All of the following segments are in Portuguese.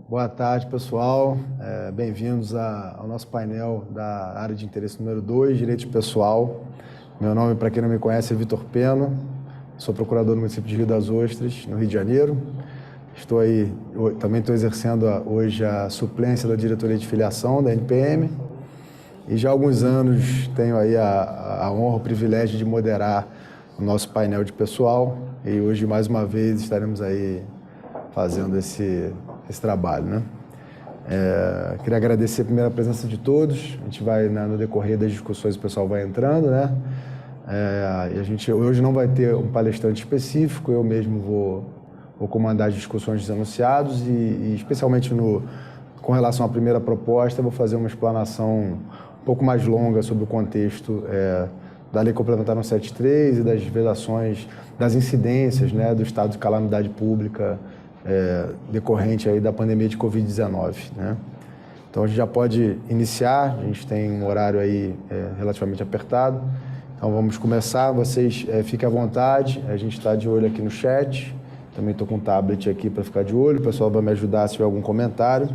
Boa tarde, pessoal. Bem-vindos ao nosso painel da área de interesse número 2, Direito Pessoal. Meu nome, para quem não me conhece, é Vitor Peno. Sou procurador no município de Rio das Ostras, no Rio de Janeiro. Também estou exercendo hoje a suplência da diretoria de filiação da NPM. E já há alguns anos tenho aí a honra, o privilégio de moderar o nosso painel de pessoal. E hoje, mais uma vez, estaremos aí fazendo esse trabalho, né? Queria agradecer a primeira presença de todos. A gente vai, no decorrer das discussões, o pessoal vai entrando, né? E a gente hoje não vai ter um palestrante específico, eu mesmo vou comandar as discussões dos anunciados e especialmente com relação à primeira proposta, vou fazer uma explanação um pouco mais longa sobre o contexto da Lei Complementar 173 e das vedações, das incidências, né, do estado de calamidade pública decorrente aí da pandemia de Covid-19, né? Então a gente já pode iniciar, a gente tem um horário aí relativamente apertado, então vamos começar, vocês fiquem à vontade, a gente está de olho aqui no chat, também estou com um tablet aqui para ficar de olho, o pessoal vai me ajudar se tiver algum comentário.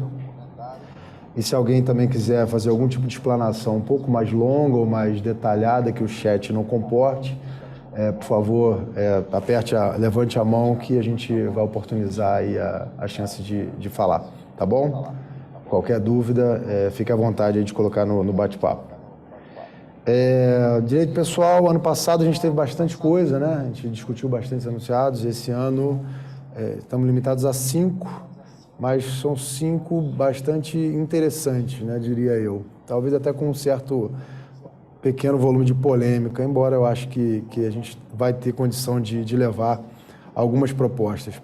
E se alguém também quiser fazer algum tipo de explanação um pouco mais longa ou mais detalhada que o chat não comporte, por favor, levante a mão que a gente vai oportunizar aí a chance de falar, tá bom? Qualquer dúvida, fique à vontade aí de colocar no bate-papo. Direito pessoal, ano passado a gente teve bastante coisa, né? A gente discutiu bastante anunciados. Esse ano estamos limitados a 5, mas são 5 bastante interessantes, né? Diria eu. Talvez até com um certo pequeno volume de polêmica, embora eu acho que a gente vai ter condição de levar algumas propostas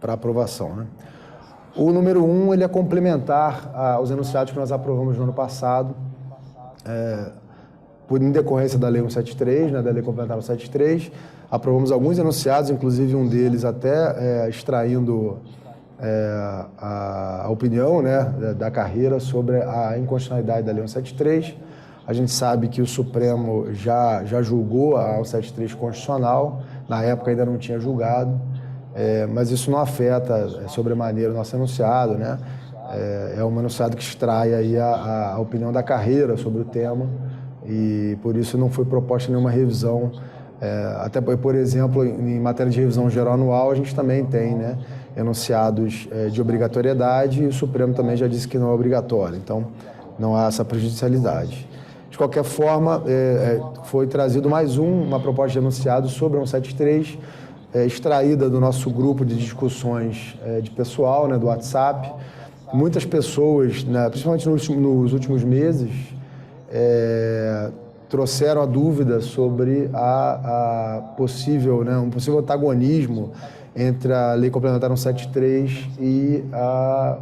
para aprovação, né? O número 1, ele é complementar aos enunciados que nós aprovamos no ano passado, por decorrência da Lei 173, né, da Lei Complementar 173, aprovamos alguns enunciados, inclusive um deles até extraindo a opinião, né, da carreira sobre a inconstitucionalidade da Lei 173. A gente sabe que o Supremo já julgou a 173 constitucional, na época ainda não tinha julgado, mas isso não afeta sobremaneira o nosso enunciado, né? É um enunciado que extrai aí a opinião da carreira sobre o tema e por isso não foi proposta nenhuma revisão. Até, por exemplo, em matéria de revisão geral anual, a gente também tem, né, enunciados de obrigatoriedade e o Supremo também já disse que não é obrigatório, então não há essa prejudicialidade. De qualquer forma, foi trazido mais uma proposta de enunciado sobre a 173, extraída do nosso grupo de discussões de pessoal, né, do WhatsApp. Muitas pessoas, né, principalmente nos últimos meses, trouxeram a dúvida sobre um possível antagonismo entre a Lei Complementar 173 e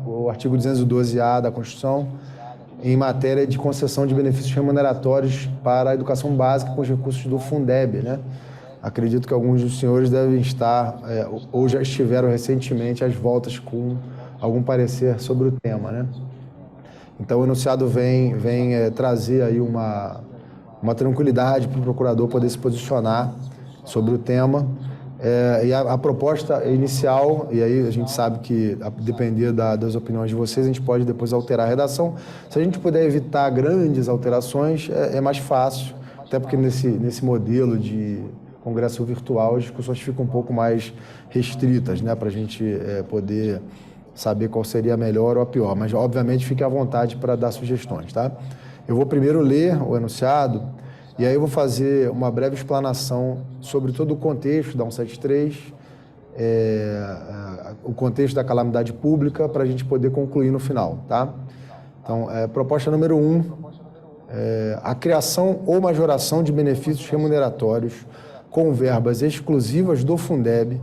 o artigo 212-A da Constituição, em matéria de concessão de benefícios remuneratórios para a educação básica com os recursos do Fundeb, né? Acredito que alguns dos senhores devem estar, ou já estiveram recentemente, às voltas com algum parecer sobre o tema, né? Então, o enunciado vem trazer aí uma tranquilidade para o procurador poder se posicionar sobre o tema. E a proposta inicial, e aí a gente sabe que, a depender das opiniões de vocês, a gente pode depois alterar a redação. Se a gente puder evitar grandes alterações, é mais fácil, até porque nesse modelo de congresso virtual as discussões ficam um pouco mais restritas, né, para a gente poder saber qual seria a melhor ou a pior. Mas, obviamente, fique à vontade para dar sugestões, tá? Eu vou primeiro ler o enunciado, e aí eu vou fazer uma breve explanação sobre todo o contexto da 173, o contexto da calamidade pública, para a gente poder concluir no final, tá? Então, proposta número 1, a criação ou majoração de benefícios remuneratórios com verbas exclusivas do Fundeb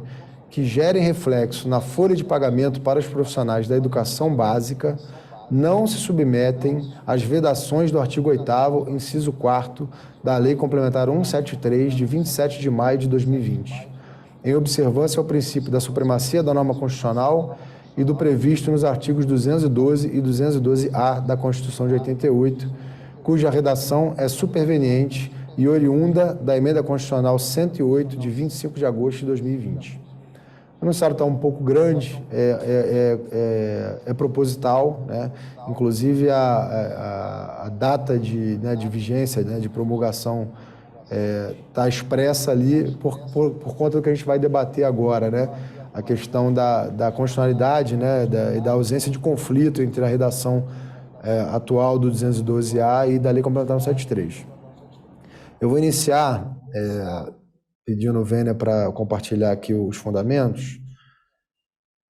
que gerem reflexo na folha de pagamento para os profissionais da educação básica não se submetem às vedações do artigo 8º, inciso 4º, da Lei Complementar 173, de 27 de maio de 2020, em observância ao princípio da supremacia da norma constitucional e do previsto nos artigos 212 e 212-A da Constituição de 88, cuja redação é superveniente e oriunda da Emenda Constitucional 108, de 25 de agosto de 2020. O enunciado está um pouco grande, é proposital, né? Inclusive a data de vigência, né, de promulgação está expressa ali por conta do que a gente vai debater agora, né? A questão da constitucionalidade, né, e da ausência de conflito entre a redação atual do 212A e da Lei Complementar 173. Eu vou iniciar pedindo o Vênia para compartilhar aqui os fundamentos.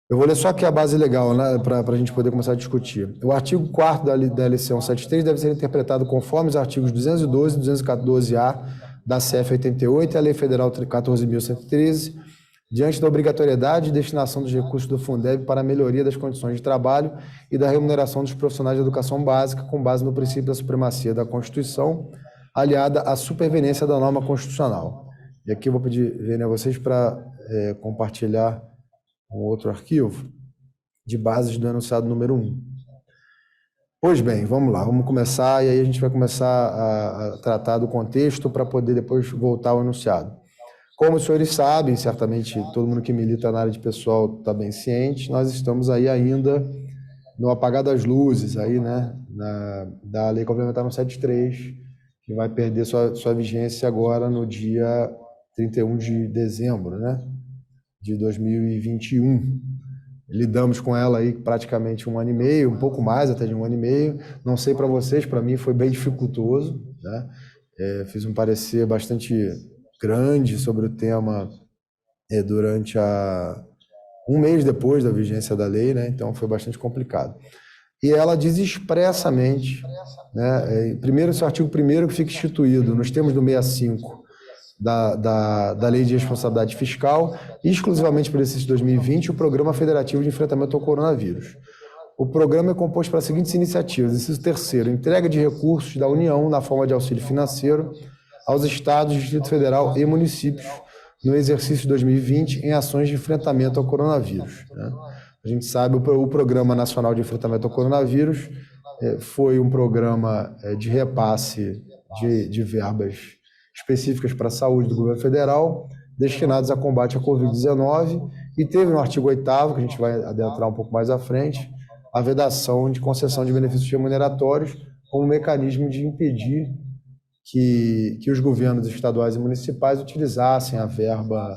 Eu vou ler só aqui a base legal, né, para a gente poder começar a discutir. O artigo 4º da LC 173 deve ser interpretado conforme os artigos 212 e 214-A da CF 88 e a Lei Federal 14.113, diante da obrigatoriedade de destinação dos recursos do Fundeb para a melhoria das condições de trabalho e da remuneração dos profissionais de educação básica, com base no princípio da supremacia da Constituição, aliada à superveniência da norma constitucional. E aqui eu vou pedir, Vênia, a vocês para compartilhar um outro arquivo de bases do enunciado número 1. Pois bem, vamos lá, vamos começar, e aí a gente vai começar a tratar do contexto para poder depois voltar ao enunciado. Como os senhores sabem, certamente todo mundo que milita na área de pessoal está bem ciente, nós estamos aí ainda no apagar das luzes, aí, né, da Lei Complementar 173, que vai perder sua vigência agora no dia 31 de dezembro, né, de 2021. Lidamos com ela aí praticamente 1 ano e meio, um pouco mais até de 1 ano e meio. Não sei para vocês, para mim foi bem dificultoso, né? Fiz um parecer bastante grande sobre o tema durante um mês depois da vigência da lei, né? Então foi bastante complicado. E ela diz expressamente, né, primeiro, esse artigo 1º que fica instituído nos termos do 65 da Lei de Responsabilidade Fiscal, exclusivamente para o exercício de 2020, o Programa Federativo de Enfrentamento ao Coronavírus. O programa é composto pelas seguintes iniciativas. Inciso 3º, entrega de recursos da União na forma de auxílio financeiro aos estados, Distrito Federal e municípios no exercício de 2020 em ações de enfrentamento ao coronavírus, né? A gente sabe, o Programa Nacional de Enfrentamento ao Coronavírus foi um programa de repasse de verbas específicas para a saúde do governo federal, destinados a combate à Covid-19, e teve no artigo 8º, que a gente vai adentrar um pouco mais à frente, a vedação de concessão de benefícios remuneratórios como mecanismo de impedir que os governos estaduais e municipais utilizassem a verba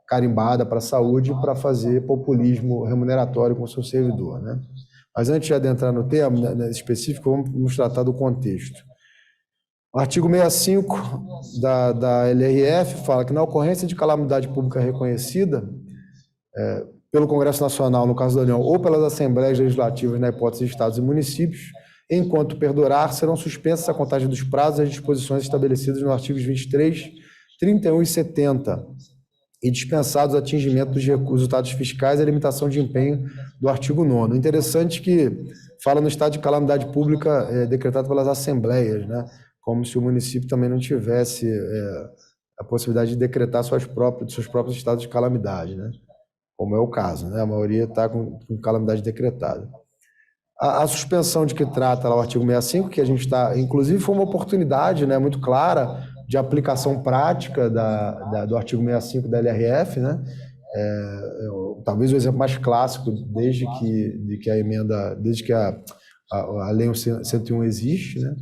carimbada para a saúde para fazer populismo remuneratório com o seu servidor, né? Mas antes de adentrar no tema, né, específico, vamos tratar do contexto. O artigo 65 da LRF fala que na ocorrência de calamidade pública reconhecida pelo Congresso Nacional, no caso da União, ou pelas Assembleias Legislativas, na hipótese de estados e municípios, enquanto perdurar, serão suspensas a contagem dos prazos e as disposições estabelecidas nos artigos 23, 31 e 70, e dispensados o atingimento dos resultados fiscais e a limitação de empenho do artigo 9º. Interessante que fala no estado de calamidade pública decretado pelas assembleias, né? Como se o município também não tivesse a possibilidade de decretar seus próprios estados de calamidade, né? Como é o caso, né? A maioria está com calamidade decretada. A suspensão de que trata lá o artigo 65, que a gente está, inclusive foi uma oportunidade, né, muito clara de aplicação prática do artigo 65 da LRF, né? Talvez o exemplo mais clássico desde que a Lei 101 existe, né?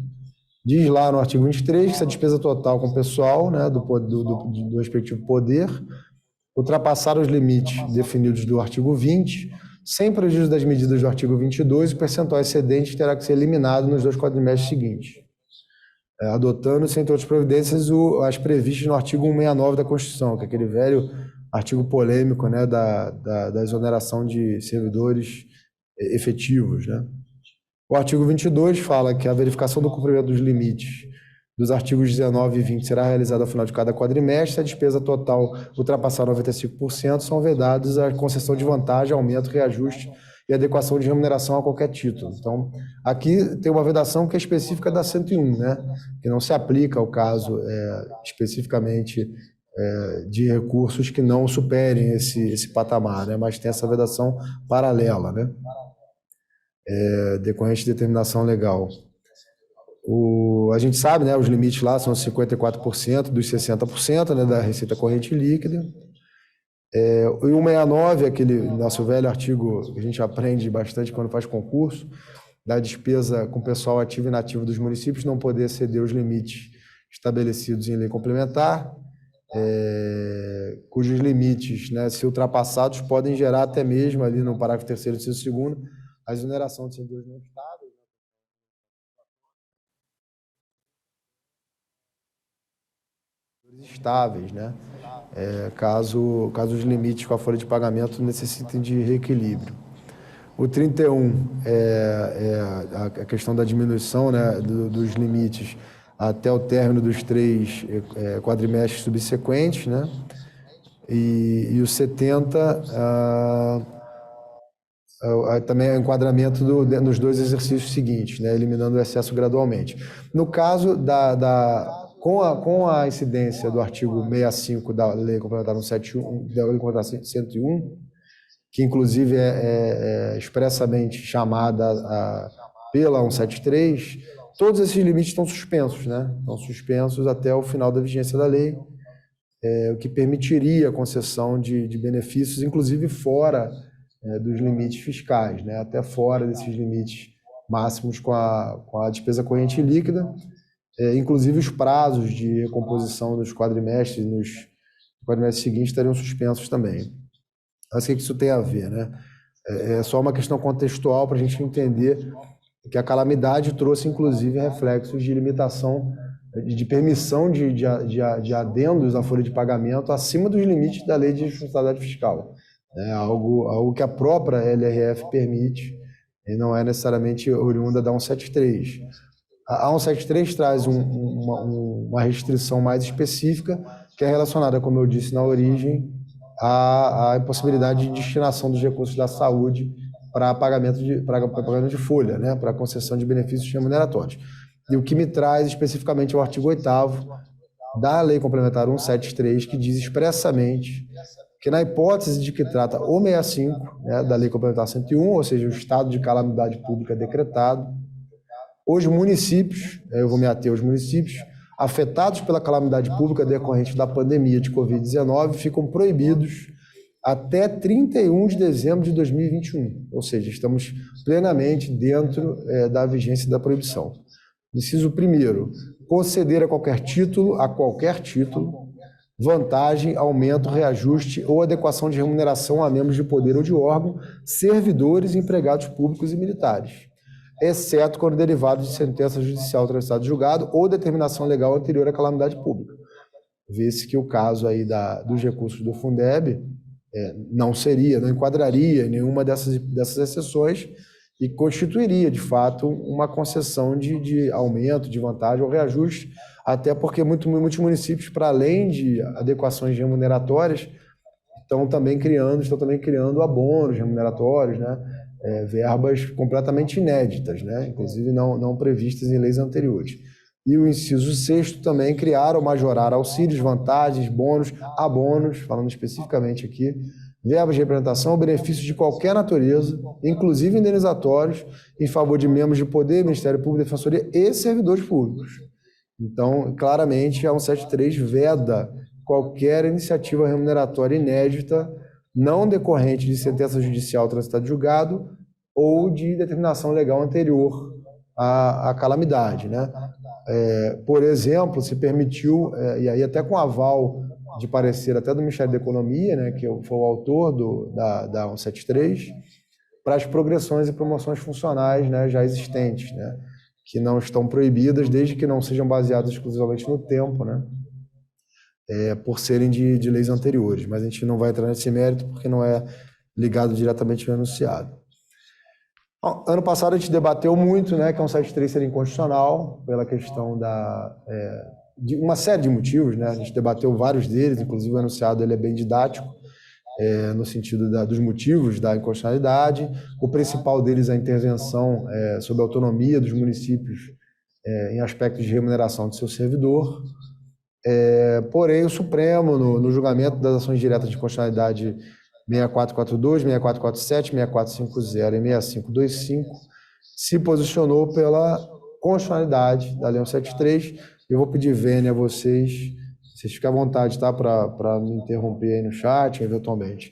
Diz lá no artigo 23 que se a despesa total com o pessoal, né, do respectivo poder ultrapassar os limites definidos do artigo 20, sem prejuízo das medidas do artigo 22, o percentual excedente terá que ser eliminado nos 2 quadrimestres seguintes, adotando-se, entre outras providências, as previstas no artigo 169 da Constituição, que é aquele velho artigo polêmico, né, da exoneração de servidores efetivos, né? O artigo 22 fala que a verificação do cumprimento dos limites dos artigos 19 e 20 será realizada ao final de cada quadrimestre. Se a despesa total ultrapassar 95%, são vedados a concessão de vantagem, aumento, reajuste e adequação de remuneração a qualquer título. Então, aqui tem uma vedação que é específica da 101, né? Que não se aplica ao caso especificamente de recursos que não superem esse patamar, né? Mas tem essa vedação paralela, né? Decorrente de determinação legal. A gente sabe, né, os limites lá são 54% dos 60%, né, da receita corrente líquida. E o 169, aquele nosso velho artigo que a gente aprende bastante quando faz concurso, da despesa com pessoal ativo e inativo dos municípios não poder exceder os limites estabelecidos em lei complementar, cujos limites, né, se ultrapassados, podem gerar até mesmo ali no parágrafo 3º e inciso 2º a exoneração de servidores não estáveis. Estáveis, né? Caso os limites com a folha de pagamento necessitem de reequilíbrio. O 31 é a questão da diminuição, né, dos limites até o término dos 3 quadrimestres subsequentes, né? E o 70 também é o enquadramento nos 2 exercícios seguintes, né, eliminando o excesso gradualmente. No caso com a incidência do artigo 65 da Lei Complementar 171, da Lei Complementar 101, que inclusive é expressamente chamada pela 173, todos esses limites estão suspensos, né? Estão suspensos até o final da vigência da lei, o que permitiria a concessão de benefícios, inclusive fora dos limites fiscais, né? Até fora desses limites máximos com a despesa corrente líquida, inclusive os prazos de recomposição dos quadrimestres nos quadrimestres seguintes estariam suspensos também. Mas o que isso tem a ver, né? É só uma questão contextual para a gente entender que a calamidade trouxe, inclusive, reflexos de limitação, de permissão de adendos à folha de pagamento acima dos limites da lei de responsabilidade fiscal. É algo que a própria LRF permite e não é necessariamente oriunda da 173. A 173 traz uma restrição mais específica, que é relacionada, como eu disse na origem, à impossibilidade de destinação dos recursos da saúde para pagamento de folha, né, para concessão de benefícios remuneratórios. E o que me traz especificamente é o artigo 8º da Lei Complementar 173, que diz expressamente que, na hipótese de que trata o 65, né, da Lei Complementar 101, ou seja, o estado de calamidade pública decretado, os municípios, eu vou me ater aos municípios, afetados pela calamidade pública decorrente da pandemia de Covid-19 ficam proibidos até 31 de dezembro de 2021, ou seja, estamos plenamente dentro da vigência da proibição. Inciso 1º, conceder a qualquer título, vantagem, aumento, reajuste ou adequação de remuneração a membros de poder ou de órgão, servidores, empregados públicos e militares, exceto quando derivado de sentença judicial transitada em julgado ou determinação legal anterior à calamidade pública. Vê-se que o caso aí dos recursos do Fundeb não enquadraria em nenhuma dessas exceções e constituiria, de fato, uma concessão de aumento, de vantagem ou reajuste, até porque muitos municípios, para além de adequações remuneratórias, estão também criando abonos remuneratórios, né? Verbas completamente inéditas, né? Inclusive não previstas em leis anteriores. E o inciso 6º também criar ou majorar auxílios, vantagens, bônus, abonos, falando especificamente aqui, verbas de representação ou benefícios de qualquer natureza, inclusive indenizatórios, em favor de membros de poder, Ministério Público, Defensoria e servidores públicos. Então, claramente, a 173 veda qualquer iniciativa remuneratória inédita não decorrente de sentença judicial transitada em julgado ou de determinação legal anterior à calamidade, né? Por exemplo, se permitiu, e aí até com aval de parecer até do Ministério da Economia, né, que foi o autor da 173, para as progressões e promoções funcionais, né, já existentes, né, que não estão proibidas desde que não sejam baseadas exclusivamente no tempo, né, por serem de leis anteriores. Mas a gente não vai entrar nesse mérito porque não é ligado diretamente ao enunciado. Ano passado a gente debateu muito, né, que a 173 seria inconstitucional pela questão de uma série de motivos, né? A gente debateu vários deles, inclusive o enunciado ele é bem didático, no sentido dos motivos da inconstitucionalidade. O principal deles é a intervenção sobre a autonomia dos municípios em aspectos de remuneração do seu servidor. Porém, o Supremo, no julgamento das ações diretas de constitucionalidade 6442, 6447, 6450 e 6525, se posicionou pela constitucionalidade da Lei 173. Eu vou pedir vênia a vocês Vocês fiquem à vontade, tá? Para me interromper aí no chat, eventualmente.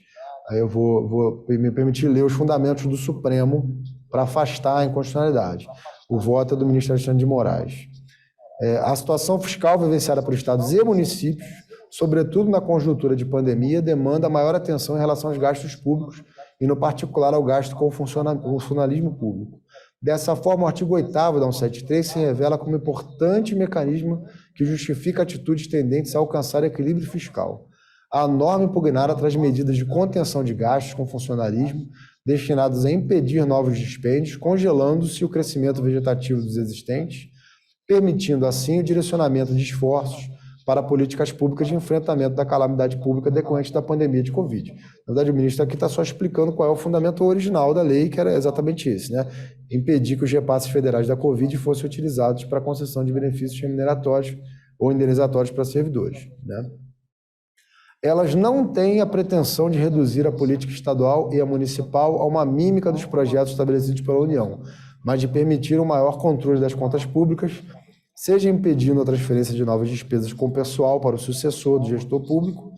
Aí eu vou me permitir ler os fundamentos do Supremo para afastar a inconstitucionalidade. O voto é do ministro Alexandre de Moraes. A situação fiscal vivenciada por estados e municípios, sobretudo na conjuntura de pandemia, demanda maior atenção em relação aos gastos públicos e, no particular, ao gasto com o funcionalismo público. Dessa forma, o artigo 8º da 173 se revela como importante mecanismo que justifica atitudes tendentes a alcançar equilíbrio fiscal. A norma impugnada traz medidas de contenção de gastos com funcionalismo destinadas a impedir novos dispêndios, congelando-se o crescimento vegetativo dos existentes, permitindo assim o direcionamento de esforços para políticas públicas de enfrentamento da calamidade pública decorrente da pandemia de Covid. Na verdade, o ministro aqui está só explicando qual é o fundamento original da lei, que era exatamente esse, né? Impedir que os repasses federais da Covid fossem utilizados para concessão de benefícios remuneratórios ou indenizatórios para servidores, né? Elas não têm a pretensão de reduzir a política estadual e a municipal a uma mímica dos projetos estabelecidos pela União, mas de permitir um maior controle das contas públicas, seja impedindo a transferência de novas despesas com pessoal para o sucessor do gestor público,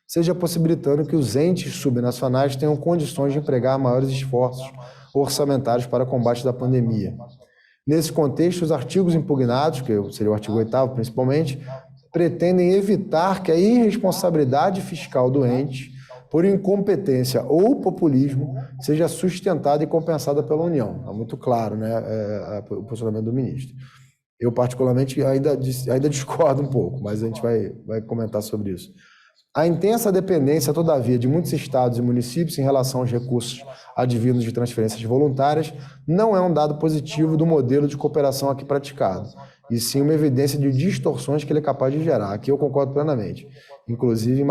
seja possibilitando que os entes subnacionais tenham condições de empregar maiores esforços orçamentários para o combate da pandemia. Nesse contexto, os artigos impugnados, que seria o artigo 8º principalmente, pretendem evitar que a irresponsabilidade fiscal do ente, por incompetência ou populismo, seja sustentada e compensada pela União. É muito claro, né, o posicionamento do ministro. Eu, particularmente, ainda discordo um pouco, mas a gente vai comentar sobre isso. A intensa dependência, todavia, de muitos estados e municípios em relação aos recursos advindos de transferências voluntárias não é um dado positivo do modelo de cooperação aqui praticado, e sim uma evidência de distorções que ele é capaz de gerar. Aqui eu concordo plenamente, inclusive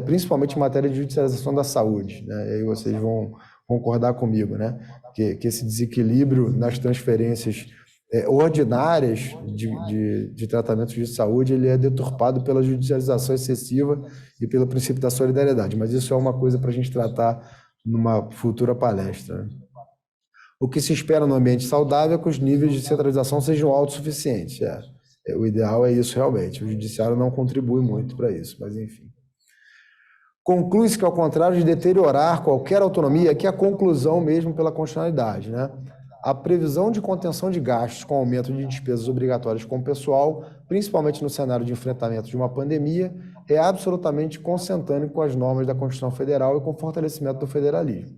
principalmente em matéria de judicialização da saúde, né? E aí vocês vão concordar comigo, né? Que esse desequilíbrio nas transferências ordinárias de tratamentos de saúde, ele é deturpado pela judicialização excessiva e pelo princípio da solidariedade, mas isso é uma coisa para a gente tratar numa futura palestra, né? O que se espera no ambiente saudável é que os níveis de centralização sejam autossuficientes. O ideal é isso realmente. O judiciário não contribui muito para isso, mas enfim. Conclui-se que, ao contrário de deteriorar qualquer autonomia, aqui é a conclusão mesmo pela constitucionalidade, né? A previsão de contenção de gastos com aumento de despesas obrigatórias com o pessoal, principalmente no cenário de enfrentamento de uma pandemia, é absolutamente consentâneo com as normas da Constituição Federal e com o fortalecimento do federalismo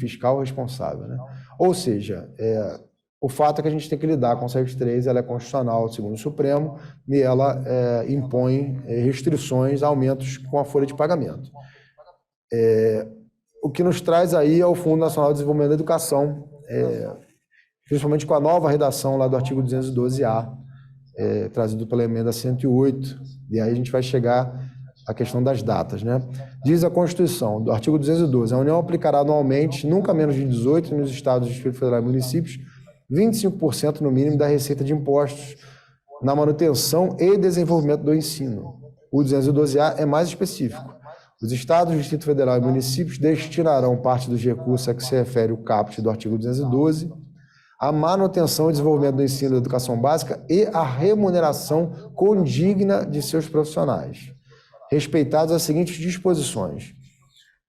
fiscal responsável, né? Ou seja, o fato é que a gente tem que lidar com a 173, ela é constitucional, segundo o Supremo, e ela impõe restrições, aumentos com a folha de pagamento. O que nos traz aí é o Fundo Nacional de Desenvolvimento da Educação, principalmente com a nova redação lá do artigo 212-A, trazido pela emenda 108, e aí a gente vai chegar à questão das datas, né? Diz a Constituição, do artigo 212, a União aplicará anualmente, nunca menos de 18, nos estados, Distrito Federal e municípios, 25% no mínimo da receita de impostos na manutenção e desenvolvimento do ensino. O 212-A é mais específico. Os estados, Distrito Federal e municípios destinarão parte dos recursos a que se refere o caput do artigo 212 à manutenção e desenvolvimento do ensino da educação básica e à remuneração condigna de seus profissionais, respeitadas as seguintes disposições.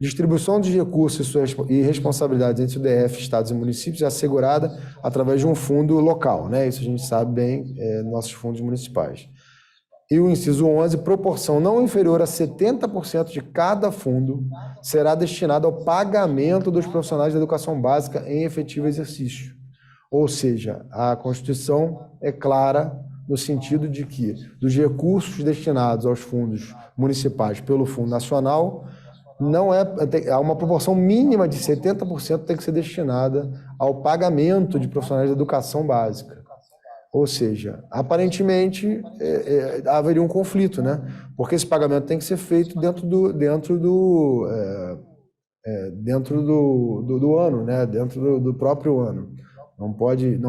Distribuição dos recursos e responsabilidades entre o DF, estados e municípios é assegurada através de um fundo local, né? Isso a gente sabe bem, nossos fundos municipais. E o inciso 11, proporção não inferior a 70% de cada fundo será destinado ao pagamento dos profissionais da educação básica em efetivo exercício. Ou seja, a Constituição é clara no sentido de que dos recursos destinados aos fundos municipais pelo Fundo Nacional, há uma proporção mínima de 70% tem que ser destinada ao pagamento de profissionais da educação básica. Ou seja, aparentemente haveria um conflito, né? Porque esse pagamento tem que ser feito dentro do ano, né? Dentro do próprio ano. Não pode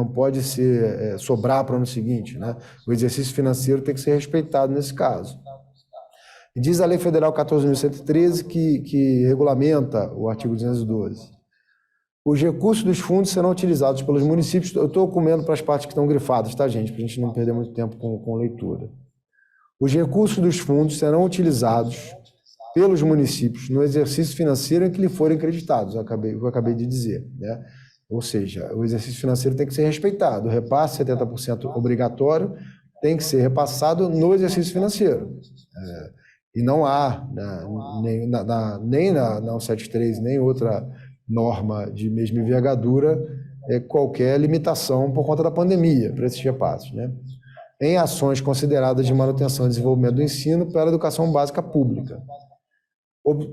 sobrar para o ano seguinte, né? O exercício financeiro tem que ser respeitado nesse caso. E diz a Lei Federal 14.113 que regulamenta o artigo 212. Os recursos dos fundos serão utilizados pelos municípios. Eu estou comendo para as partes que estão grifadas, tá, gente? Para a gente não perder muito tempo com leitura. Os recursos dos fundos serão utilizados pelos municípios no exercício financeiro em que lhe forem creditados, eu acabei de dizer, né? Ou seja, o exercício financeiro tem que ser respeitado, o repasse 70% obrigatório tem que ser repassado no exercício financeiro. E não há, né, nem na 173, nem outra norma de mesma envergadura, qualquer limitação por conta da pandemia para esses repasses, né? Em ações consideradas de manutenção e desenvolvimento do ensino para a educação básica pública.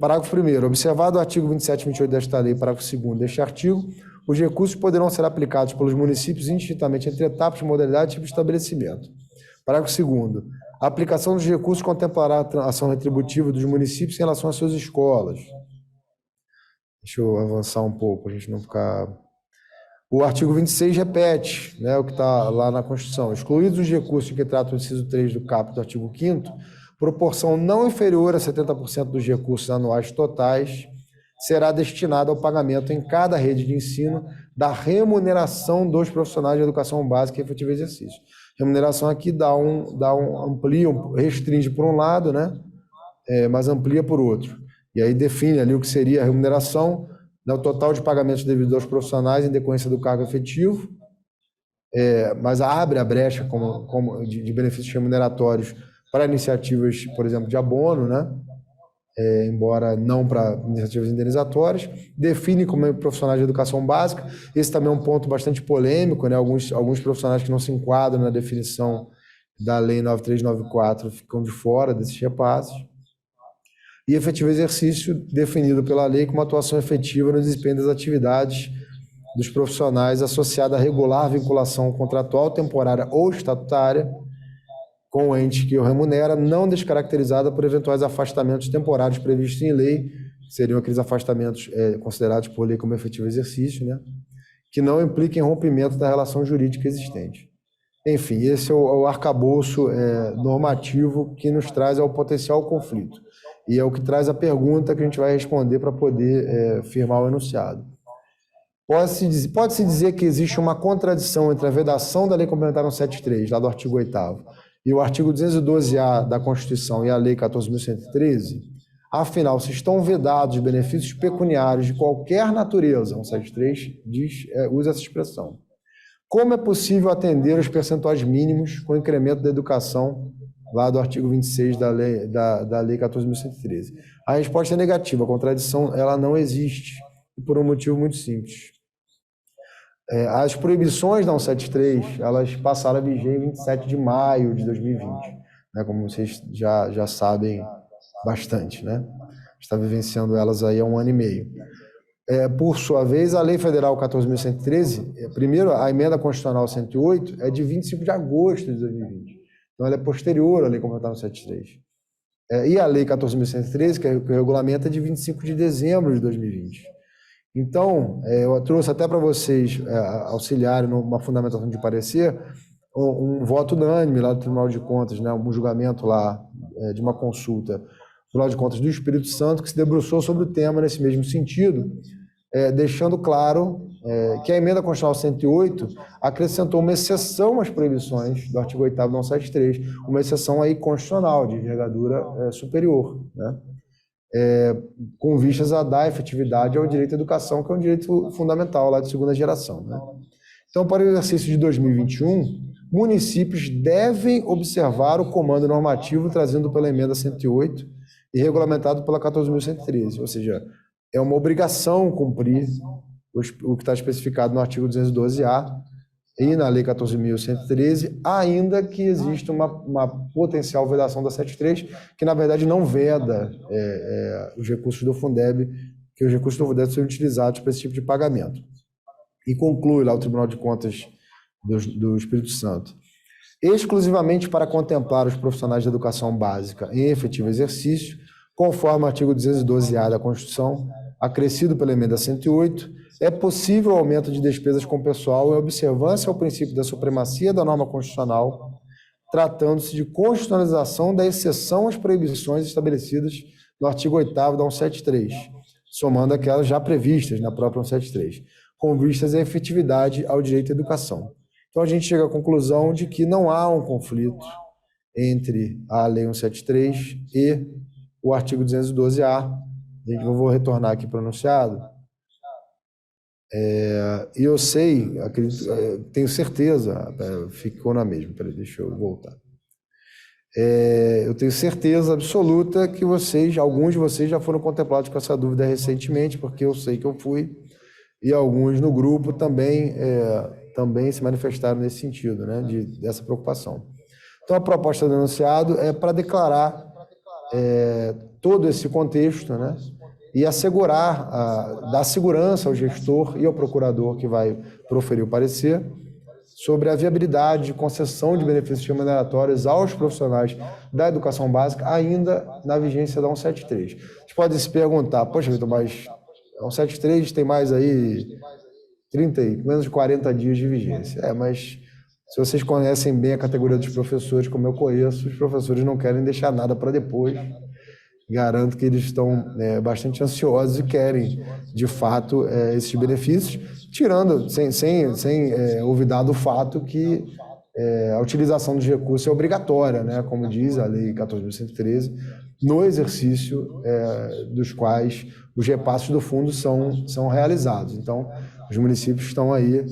Parágrafo 1º. Observado o artigo 27 e 28 desta lei, parágrafo 2º deste artigo, os recursos poderão ser aplicados pelos municípios indistintamente entre etapas, modalidade e tipo de estabelecimento. Parágrafo 2º. A aplicação dos recursos contemplará a ação retributiva dos municípios em relação às suas escolas. Deixa eu avançar um pouco, para a gente não ficar... O artigo 26 repete, né, o que está lá na Constituição. Excluídos os recursos que tratam o inciso 3 do caput do artigo 5º, proporção não inferior a 70% dos recursos anuais totais será destinada ao pagamento em cada rede de ensino da remuneração dos profissionais de educação básica e efetivo exercício. Remuneração aqui amplia, restringe por um lado, né, mas amplia por outro. E aí define ali o que seria a remuneração, né, o total de pagamentos devidos aos profissionais em decorrência do cargo efetivo, mas abre a brecha de benefícios remuneratórios para iniciativas, por exemplo, de abono, né? Embora não para iniciativas indenizatórias, define como profissionais de educação básica. Esse também é um ponto bastante polêmico, né? Alguns profissionais que não se enquadram na definição da Lei 9394 ficam de fora desses repasses. E efetivo exercício definido pela lei como atuação efetiva no desempenho das atividades dos profissionais associada à regular vinculação contratual, temporária ou estatutária com o ente que o remunera, não descaracterizada por eventuais afastamentos temporários previstos em lei, que seriam aqueles afastamentos considerados por lei como efetivo exercício, né, que não impliquem rompimento da relação jurídica existente. Enfim, esse é o arcabouço normativo que nos traz ao potencial conflito. E é o que traz a pergunta que a gente vai responder para poder firmar o enunciado. Pode-se dizer que existe uma contradição entre a vedação da Lei Complementar 173, lá do artigo 8º, e o artigo 212-A da Constituição e a Lei 14.113, afinal, se estão vedados benefícios pecuniários de qualquer natureza, 173 usa essa expressão, como é possível atender os percentuais mínimos com o incremento da educação, lá do artigo 26 da Lei 14.113? A resposta é negativa, a contradição ela não existe, por um motivo muito simples. As proibições da 173, elas passaram a viger em 27 de maio de 2020, né, como vocês já sabem bastante, né? Está vivenciando elas aí há 1 ano e meio. Por sua vez, a Lei Federal 14.113, primeiro, a emenda constitucional 108 é de 25 de agosto de 2020. Então, ela é posterior à Lei Complementar 173. E a Lei 14.113, que o regulamento é de 25 de dezembro de 2020. Então, eu trouxe até para vocês auxiliarem numa fundamentação de parecer, um voto unânime lá do Tribunal de Contas, né, um julgamento lá de uma consulta do Tribunal de Contas do Espírito Santo, que se debruçou sobre o tema nesse mesmo sentido, deixando claro que a emenda constitucional 108 acrescentou uma exceção às proibições do artigo 8º da 173, uma exceção aí constitucional, de envergadura superior, né? Com vistas a dar efetividade ao direito à educação, que é um direito fundamental lá de segunda geração, né? Então, para o exercício de 2021, municípios devem observar o comando normativo trazido pela emenda 108 e regulamentado pela 14.113, ou seja, é uma obrigação cumprir o que está especificado no artigo 212-A e na Lei 14.113, ainda que exista uma potencial vedação da 73, que na verdade não veda os recursos do Fundeb, que os recursos do Fundeb são utilizados para esse tipo de pagamento. E conclui lá o Tribunal de Contas do Espírito Santo. Exclusivamente para contemplar os profissionais de educação básica em efetivo exercício, conforme o artigo 212-A da Constituição, acrescido pela emenda 108, é possível o aumento de despesas com pessoal em observância ao princípio da supremacia da norma constitucional, tratando-se de constitucionalização da exceção às proibições estabelecidas no artigo 8º da 173, somando aquelas já previstas na própria 173, com vistas à efetividade ao direito à educação. Então, a gente chega à conclusão de que não há um conflito entre a Lei 173 e o artigo 212-A. Eu vou retornar aqui para o enunciado. E eu sei, acredito, tenho certeza, ficou na mesma, peraí, deixa eu voltar. Eu tenho certeza absoluta que alguns de vocês já foram contemplados com essa dúvida recentemente, porque eu sei que eu fui, e alguns no grupo também se manifestaram nesse sentido, né, dessa preocupação. Então, a proposta do enunciado é para declarar todo esse contexto, né, e assegurar, dar segurança ao gestor e ao procurador que vai proferir o parecer sobre a viabilidade de concessão de benefícios remuneratórios aos profissionais da educação básica, ainda na vigência da 173. Vocês podem se perguntar, poxa, Vitor, mas a 173 tem mais aí menos de 40 dias de vigência. Mas se vocês conhecem bem a categoria dos professores, como eu conheço, os professores não querem deixar nada para depois. Garanto que eles estão bastante ansiosos e querem, de fato, esses benefícios, tirando, sem olvidar do fato que a utilização dos recursos é obrigatória, né, como diz a Lei 14.113, no exercício dos quais os repasses do fundo são realizados. Então, os municípios estão aí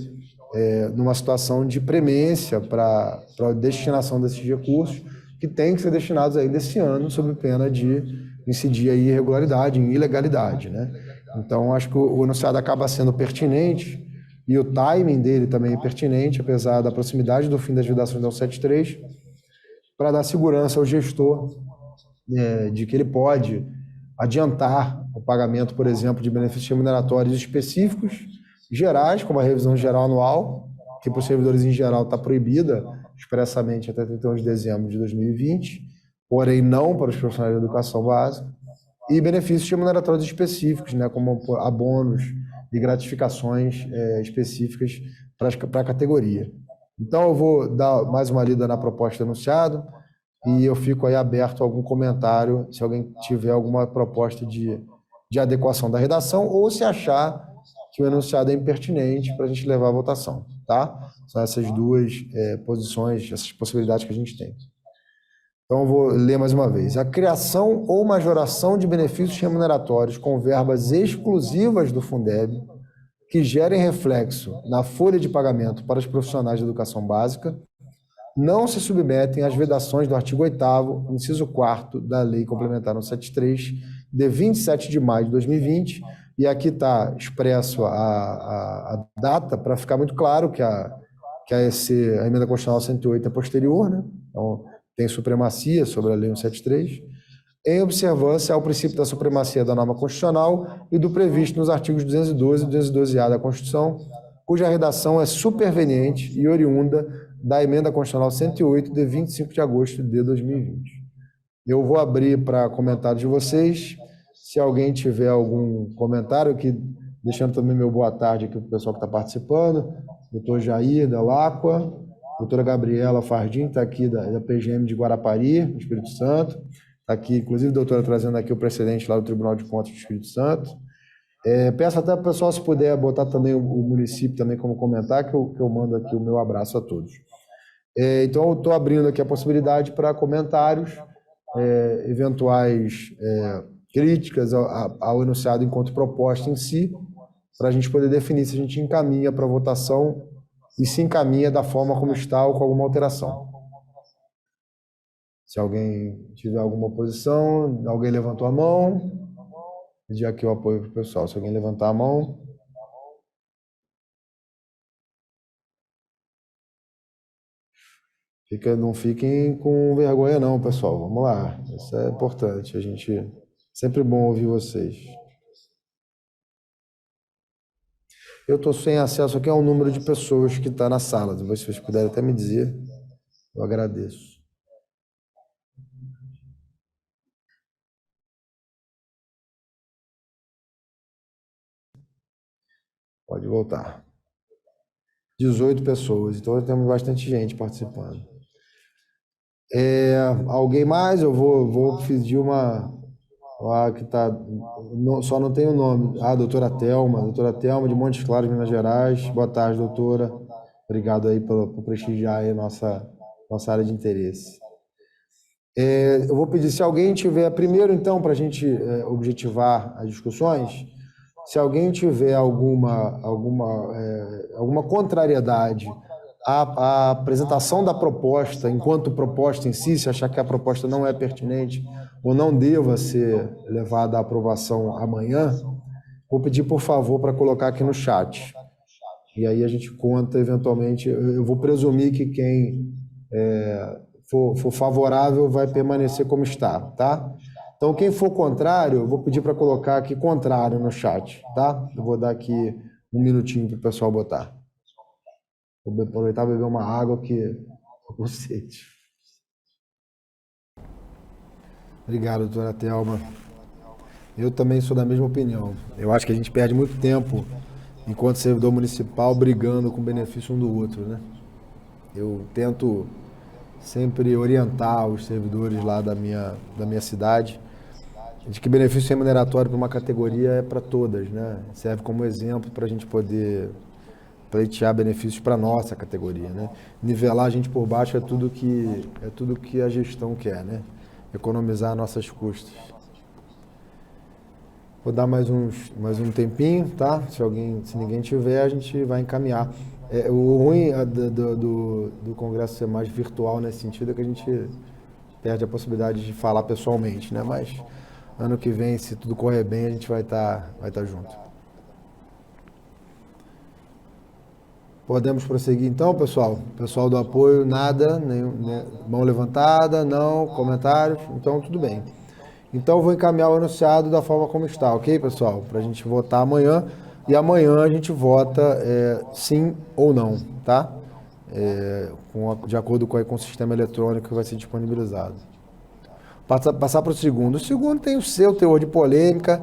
numa situação de premência para a destinação desses recursos, que têm que ser destinados ainda esse ano, sob pena de incidir aí em irregularidade, em ilegalidade, né? Então, acho que o enunciado acaba sendo pertinente e o timing dele também é pertinente, apesar da proximidade do fim das vedações da 173, para dar segurança ao gestor de que ele pode adiantar o pagamento, por exemplo, de benefícios remuneratórios específicos, gerais, como a revisão geral anual, que para os servidores em geral está proibida expressamente até 31 de dezembro de 2020, porém não para os profissionais de educação básica, e benefícios remuneratórios específicos, né, como abonos e gratificações específicas para a categoria. Então, eu vou dar mais uma lida na proposta anunciada e eu fico aí aberto a algum comentário, se alguém tiver alguma proposta de adequação da redação ou se achar que o enunciado é impertinente para a gente levar à votação, tá? São essas duas posições, essas possibilidades que a gente tem. Então, eu vou ler mais uma vez. A criação ou majoração de benefícios remuneratórios com verbas exclusivas do Fundeb que gerem reflexo na folha de pagamento para os profissionais de educação básica não se submetem às vedações do artigo 8º, inciso 4º da Lei Complementar 173, de 27 de maio de 2020, e aqui está expresso a data para ficar muito claro que a emenda constitucional 108 é posterior, né? Então, tem supremacia sobre a Lei 173, em observância ao princípio da supremacia da norma constitucional e do previsto nos artigos 212 e 212-A da Constituição, cuja redação é superveniente e oriunda da emenda constitucional 108, de 25 de agosto de 2020. Eu vou abrir para comentários de vocês. Se alguém tiver algum comentário, aqui, deixando também meu boa tarde aqui para o pessoal que está participando, doutor Jair da Lacqua, doutora Gabriela Fardim, está aqui da PGM de Guarapari, no Espírito Santo, está aqui, inclusive, doutora, trazendo aqui o precedente lá do Tribunal de Contas do Espírito Santo. Peço até para o pessoal, se puder, botar também o município também como comentário, que eu mando aqui o meu abraço a todos. Então, eu estou abrindo aqui a possibilidade para comentários, eventuais críticas ao enunciado enquanto proposta em si, para a gente poder definir se a gente encaminha para votação e se encaminha da forma como está ou com alguma alteração. Se alguém tiver alguma oposição, alguém levantou a mão, pedir aqui o apoio para o pessoal. Se alguém levantar a mão. Não fiquem com vergonha não, pessoal. Vamos lá. Isso é importante. Sempre bom ouvir vocês. Eu estou sem acesso aqui ao número de pessoas que está na sala. Se vocês puderem até me dizer, eu agradeço. Pode voltar. 18 pessoas, então temos bastante gente participando. Alguém mais? Eu vou pedir uma... que tá, só não tem o nome. Doutora Thelma de Montes Claros, Minas Gerais. Boa tarde, doutora. Obrigado aí por prestigiar aí a nossa área de interesse. Eu vou pedir, se alguém tiver, primeiro então, para a gente objetivar as discussões, se alguém tiver alguma contrariedade à apresentação da proposta, enquanto proposta em si, se achar que a proposta não é pertinente ou não deva ser levada à aprovação amanhã, vou pedir, por favor, para colocar aqui no chat. E aí a gente conta, eventualmente, eu vou presumir que quem for favorável vai permanecer como está, tá? Então, quem for contrário, eu vou pedir para colocar aqui contrário no chat, tá? Eu vou dar aqui um minutinho para o pessoal botar. Vou aproveitar e beber uma água que eu com sede. Obrigado, doutora Thelma. Eu também sou da mesma opinião. Eu acho que a gente perde muito tempo, enquanto servidor municipal, brigando com o benefício um do outro, né? Eu tento sempre orientar os servidores lá da minha cidade de que benefício remuneratório para uma categoria é para todas, né? Serve como exemplo para a gente poder pleitear benefícios para a nossa categoria, né? Nivelar a gente por baixo é tudo que a gestão quer, né? Economizar nossas custas. Vou dar mais um tempinho, tá? Se ninguém tiver, a gente vai encaminhar. O ruim do Congresso ser mais virtual nesse sentido é que a gente perde a possibilidade de falar pessoalmente, né? Mas ano que vem, se tudo correr bem, a gente vai estar junto. Podemos prosseguir então, pessoal? Pessoal do apoio, nada, mão levantada, não, comentários, então tudo bem. Então eu vou encaminhar o enunciado da forma como está, ok, pessoal? Para a gente votar amanhã, e amanhã a gente vota sim ou não, tá? De acordo com o sistema eletrônico que vai ser disponibilizado. Passar para o segundo. O segundo tem o seu teor de polêmica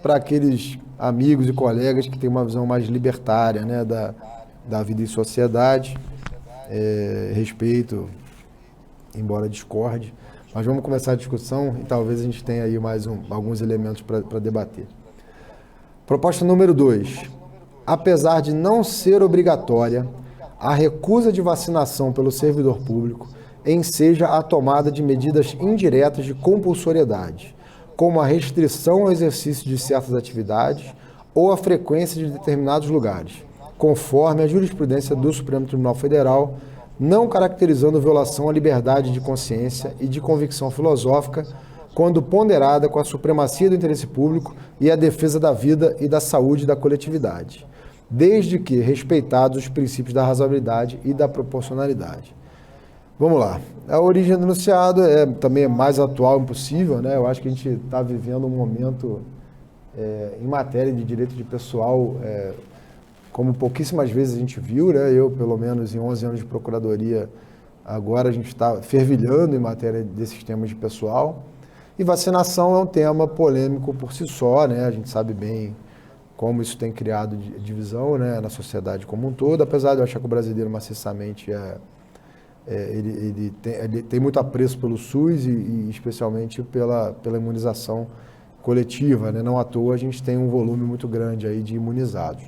para aqueles amigos e colegas que têm uma visão mais libertária, né, da vida em sociedade. Respeito, embora discorde. Mas vamos começar a discussão e talvez a gente tenha aí mais alguns elementos para debater. Proposta número 2. Apesar de não ser obrigatória, a recusa de vacinação pelo servidor público enseja a tomada de medidas indiretas de compulsoriedade, como a restrição ao exercício de certas atividades ou a frequência de determinados lugares, conforme a jurisprudência do Supremo Tribunal Federal, não caracterizando violação à liberdade de consciência e de convicção filosófica, quando ponderada com a supremacia do interesse público e a defesa da vida e da saúde da coletividade, desde que respeitados os princípios da razoabilidade e da proporcionalidade. Vamos lá. A origem do enunciado também é mais atual impossível, né? Eu acho que a gente está vivendo um momento em matéria de direito de pessoal, como pouquíssimas vezes a gente viu, né? Eu, pelo menos em 11 anos de procuradoria, agora a gente está fervilhando em matéria desses temas de pessoal. E vacinação é um tema polêmico por si só, né? A gente sabe bem como isso tem criado divisão, né, na sociedade como um todo, apesar de eu achar que o brasileiro maciçamente ele tem muito apreço pelo SUS e especialmente pela imunização coletiva, né? Não à toa a gente tem um volume muito grande aí de imunizados.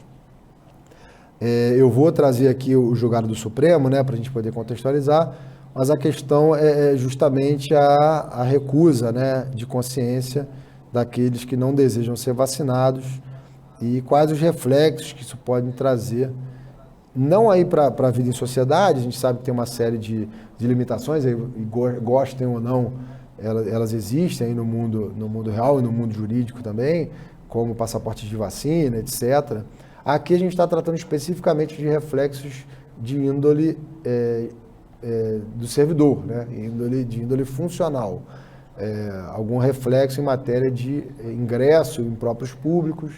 Eu vou trazer aqui o julgado do Supremo, né, para a gente poder contextualizar, mas a questão é justamente a recusa, né, de consciência daqueles que não desejam ser vacinados e quais os reflexos que isso pode trazer, não aí para a vida em sociedade. A gente sabe que tem uma série de limitações, e gostem ou não, elas existem aí no mundo real e no mundo jurídico também, como passaportes de vacina, etc. Aqui a gente está tratando especificamente de reflexos de índole do servidor, né? De índole funcional. Algum reflexo em matéria de ingresso em próprios públicos,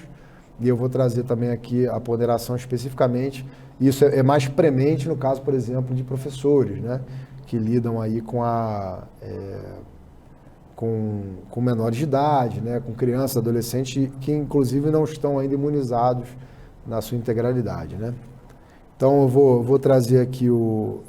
e eu vou trazer também aqui a ponderação especificamente. Isso é mais premente no caso, por exemplo, de professores, né? Que lidam aí com menores de idade, né? Com crianças, adolescentes, que inclusive não estão ainda imunizados na sua integralidade, né? Então eu vou trazer aqui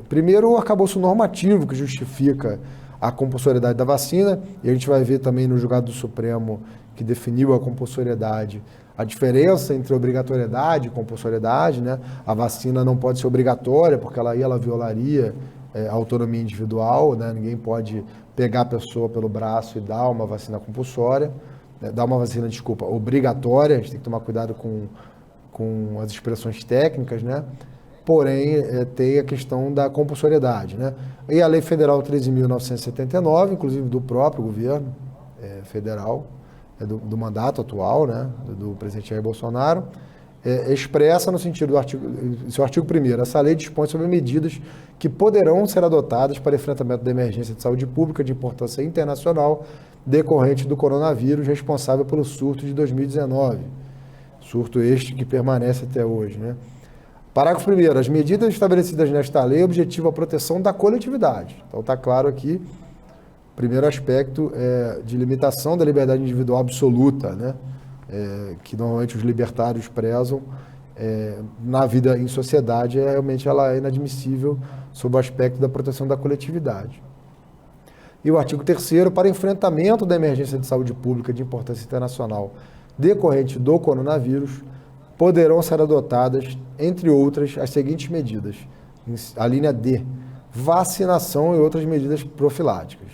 primeiro o arcabouço normativo que justifica a compulsoriedade da vacina, e a gente vai ver também no julgado do Supremo que definiu a compulsoriedade, a diferença entre obrigatoriedade e compulsoriedade, né? A vacina não pode ser obrigatória porque ela violaria a autonomia individual, né? Ninguém pode pegar a pessoa pelo braço e dar uma vacina compulsória, dar uma vacina, obrigatória. A gente tem que tomar cuidado com as expressões técnicas, né? Porém, tem a questão da compulsoriedade, né? E a Lei Federal 13.979, inclusive do próprio governo federal, do mandato atual, né? Do presidente Jair Bolsonaro, expressa no sentido do seu artigo 1º, essa lei dispõe sobre medidas que poderão ser adotadas para enfrentamento da emergência de saúde pública de importância internacional decorrente do coronavírus responsável pelo surto de 2019. Surto este que permanece até hoje, né? Parágrafo 1º. As medidas estabelecidas nesta lei objetivam a proteção da coletividade. Então está claro aqui, primeiro aspecto de limitação da liberdade individual absoluta, né? Que normalmente os libertários prezam na vida em sociedade, realmente ela é inadmissível sob o aspecto da proteção da coletividade. E o artigo 3º, para enfrentamento da emergência de saúde pública de importância internacional decorrente do coronavírus, poderão ser adotadas, entre outras, as seguintes medidas. A linha D, vacinação e outras medidas profiláticas.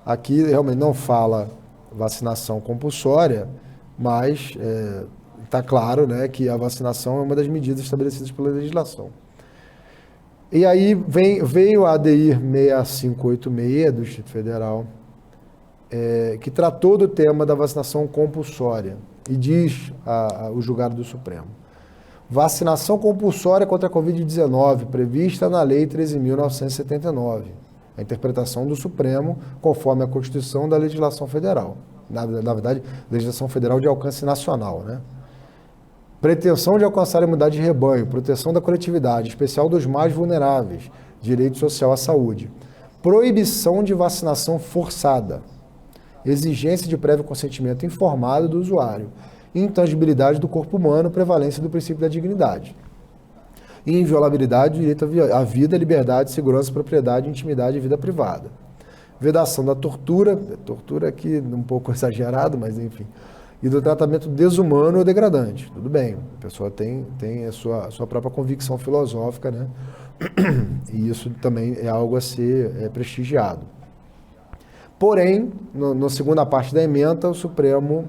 Aqui realmente não fala vacinação compulsória, mas está claro, né, que a vacinação é uma das medidas estabelecidas pela legislação. E aí veio a ADI 6586 do Distrito Federal, que tratou do tema da vacinação compulsória, e diz o julgado do Supremo: vacinação compulsória contra a Covid-19, prevista na Lei 13.979, a interpretação do Supremo conforme a Constituição da legislação federal. Na verdade, legislação federal de alcance nacional, né? Pretensão de alcançar a imunidade de rebanho, proteção da coletividade, especial dos mais vulneráveis, direito social à saúde. Proibição de vacinação forçada, exigência de prévio consentimento informado do usuário, intangibilidade do corpo humano, prevalência do princípio da dignidade, inviolabilidade do direito à vida, liberdade, segurança, propriedade, intimidade e vida privada. Vedação da tortura aqui um pouco exagerado, mas enfim, e do tratamento desumano ou degradante. Tudo bem, a pessoa tem a sua própria convicção filosófica, né? E isso também é algo a ser prestigiado. Porém, na segunda parte da ementa, o Supremo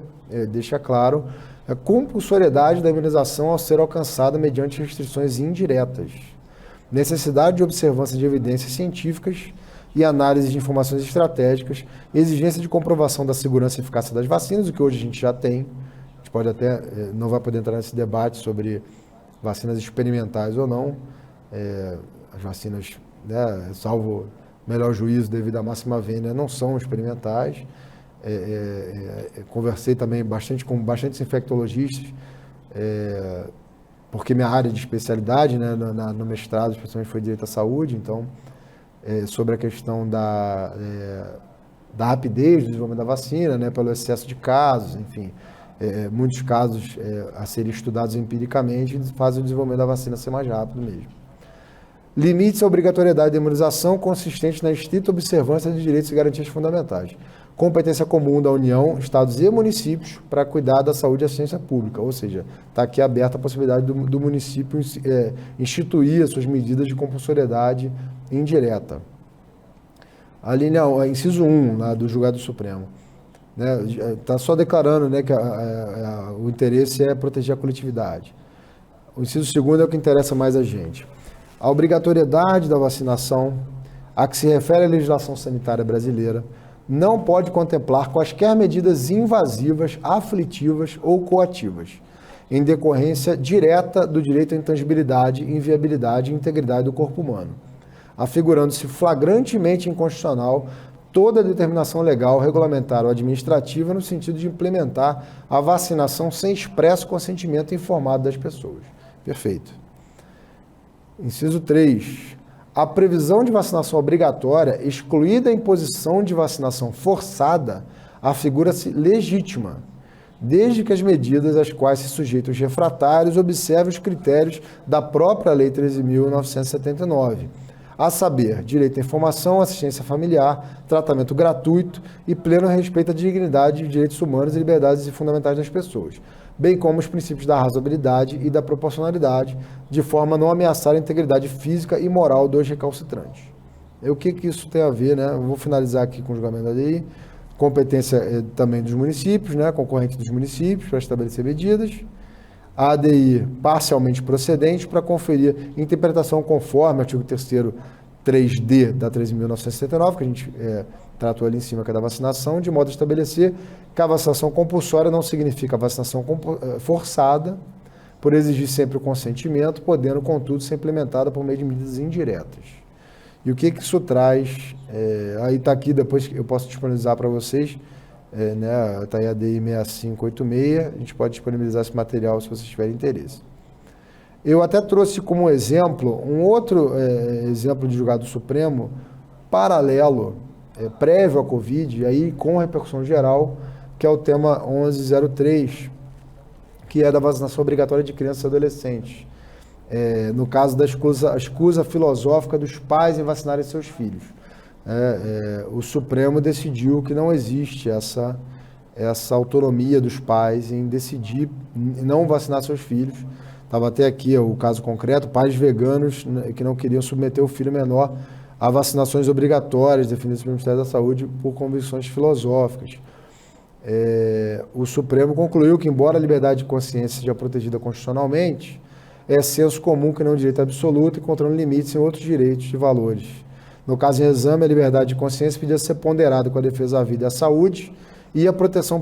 deixa claro a compulsoriedade da imunização ao ser alcançada mediante restrições indiretas, necessidade de observância de evidências científicas e análise de informações estratégicas, exigência de comprovação da segurança e eficácia das vacinas, o que hoje a gente já tem. A gente pode até, não vai poder entrar nesse debate sobre vacinas experimentais ou não, as vacinas, né, salvo melhor juízo devido à máxima vênia, não são experimentais. Conversei também com bastantes infectologistas, porque minha área de especialidade, né, no mestrado, especialmente, foi direito à saúde, então, sobre a questão da rapidez do desenvolvimento da vacina, né, pelo excesso de casos, enfim, muitos casos a serem estudados empiricamente fazem o desenvolvimento da vacina ser mais rápido mesmo. Limites à obrigatoriedade da imunização consistente na estrita observância de direitos e garantias fundamentais. Competência comum da União, Estados e municípios para cuidar da saúde e assistência pública. Ou seja, está aqui aberta a possibilidade do município instituir as suas medidas de compulsoriedade indireta. A linha, inciso 1, lá do julgado do Supremo, está só declarando, né, que o interesse é proteger a coletividade. O inciso 2 é o que interessa mais a gente. A obrigatoriedade da vacinação, a que se refere a legislação sanitária brasileira, não pode contemplar quaisquer medidas invasivas, aflitivas ou coativas, em decorrência direta do direito à intangibilidade, inviabilidade e integridade do corpo humano, afigurando-se flagrantemente inconstitucional toda determinação legal, regulamentar ou administrativa no sentido de implementar a vacinação sem expresso consentimento informado das pessoas. Perfeito. Inciso 3. A previsão de vacinação obrigatória, excluída a imposição de vacinação forçada, afigura-se legítima, desde que as medidas às quais se sujeitam os refratários observem os critérios da própria Lei 13.979, a saber, direito à informação, assistência familiar, tratamento gratuito e pleno respeito à dignidade, direitos humanos e liberdades fundamentais das pessoas, bem como os princípios da razoabilidade e da proporcionalidade, de forma a não ameaçar a integridade física e moral dos recalcitrantes. O que isso tem a ver, né? Eu vou finalizar aqui com o julgamento da ADI. Competência também dos municípios, né? Concorrente dos municípios para estabelecer medidas. A ADI parcialmente procedente para conferir interpretação conforme o artigo 3º 3D da 13.979, que a gente tratou ali em cima, que é da vacinação, de modo a estabelecer que a vacinação compulsória não significa vacinação forçada, por exigir sempre o consentimento, podendo, contudo, ser implementada por meio de medidas indiretas. E o que isso traz? Aí está aqui, depois eu posso disponibilizar para vocês, né? Está aí a ADI 6586, a gente pode disponibilizar esse material se vocês tiverem interesse. Eu até trouxe como exemplo um outro exemplo de julgado supremo paralelo, prévio à Covid, e aí com repercussão geral, que é o tema 1103, que é da vacinação obrigatória de crianças e adolescentes. No caso da escusa filosófica dos pais em vacinarem seus filhos. O Supremo decidiu que não existe essa autonomia dos pais em decidir não vacinar seus filhos. Estava até aqui o caso concreto, pais veganos que não queriam submeter o filho menor a vacinações obrigatórias definidas pelo Ministério da Saúde por convicções filosóficas. O Supremo concluiu que, embora a liberdade de consciência seja protegida constitucionalmente, é senso comum que não é um direito absoluto, encontrando limites em outros direitos e valores. No caso em exame, a liberdade de consciência podia ser ponderada com a defesa da vida e da saúde e a proteção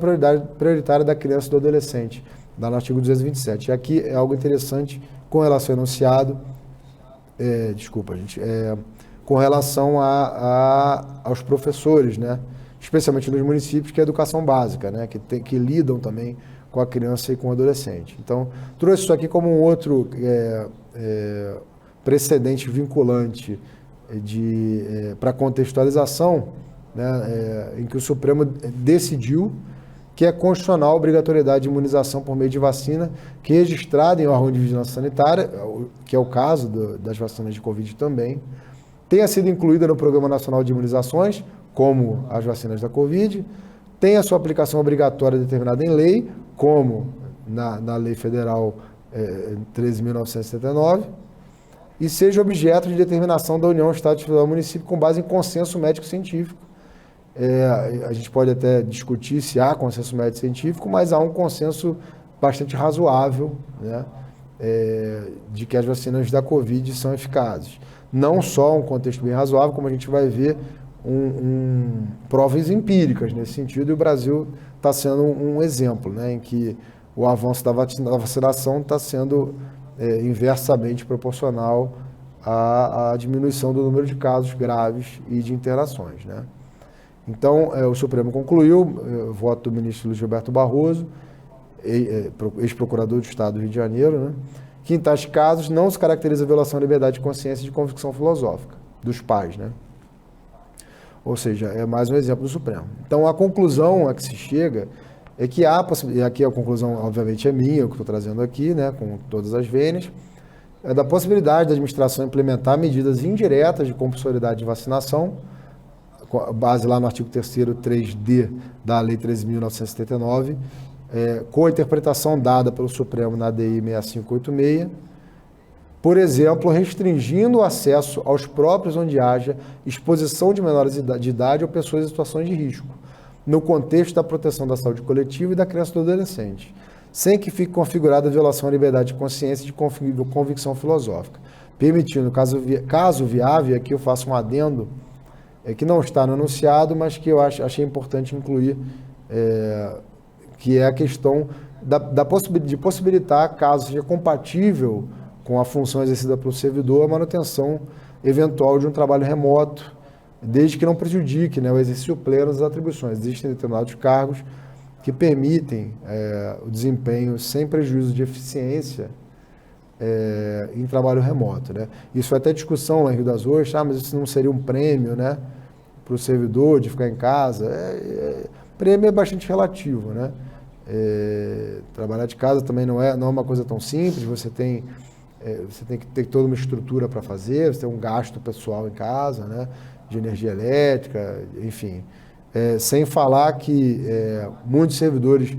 prioritária da criança e do adolescente, lá no artigo 227. E aqui é algo interessante com relação ao enunciado, com relação aos professores, né? Especialmente nos municípios, que é a educação básica, né? Que lidam também com a criança e com o adolescente. Então, trouxe isso aqui como um outro precedente vinculante para contextualização, né? Em que o Supremo decidiu que é constitucional a obrigatoriedade de imunização por meio de vacina que registrada em órgão de vigilância sanitária, que é o caso das vacinas de Covid também, tenha sido incluída no Programa Nacional de Imunizações, como as vacinas da Covid, tenha sua aplicação obrigatória determinada em lei, como na Lei Federal 13.979, e seja objeto de determinação da União, Estado, Federal e Município com base em consenso médico-científico. A gente pode até discutir se há consenso médico-científico, mas há um consenso bastante razoável, né, de que as vacinas da Covid são eficazes. Não só um contexto bem razoável, como a gente vai ver provas empíricas nesse sentido, e o Brasil está sendo um exemplo, né, em que o avanço da vacinação está sendo inversamente proporcional à diminuição do número de casos graves e de internações, né. Então, o Supremo concluiu, voto do ministro Luiz Roberto Barroso, ex-procurador do Estado do Rio de Janeiro, né, que em tais casos não se caracteriza a violação da liberdade de consciência e de convicção filosófica dos pais, né? Ou seja, é mais um exemplo do Supremo. Então, a conclusão a que se chega é que há possibilidade, e aqui a conclusão, obviamente, é minha, eu que estou trazendo aqui, né, com todas as vênias, é da possibilidade da administração implementar medidas indiretas de compulsoriedade de vacinação, com base lá no artigo 3º 3D da Lei 13.979, com a interpretação dada pelo Supremo na ADI 6586, por exemplo, restringindo o acesso aos próprios onde haja exposição de menores de idade ou pessoas em situações de risco, no contexto da proteção da saúde coletiva e da criança e do adolescente, sem que fique configurada a violação à liberdade de consciência e de convicção filosófica, permitindo, caso viável, aqui eu faço um adendo, que não está no enunciado, mas que eu achei importante incluir, que é a questão de possibilitar, caso seja compatível com a função exercida pelo servidor, a manutenção eventual de um trabalho remoto, desde que não prejudique, né, o exercício pleno das atribuições. Existem determinados cargos que permitem o desempenho sem prejuízo de eficiência em trabalho remoto, né? Isso foi até discussão lá em Rio das Ostras, mas isso não seria um prêmio, né, para o servidor de ficar em casa? Prêmio é bastante relativo, né? Trabalhar de casa também não é uma coisa tão simples, você tem que ter toda uma estrutura para fazer, você tem um gasto pessoal em casa, né, de energia elétrica, enfim. Sem falar que muitos servidores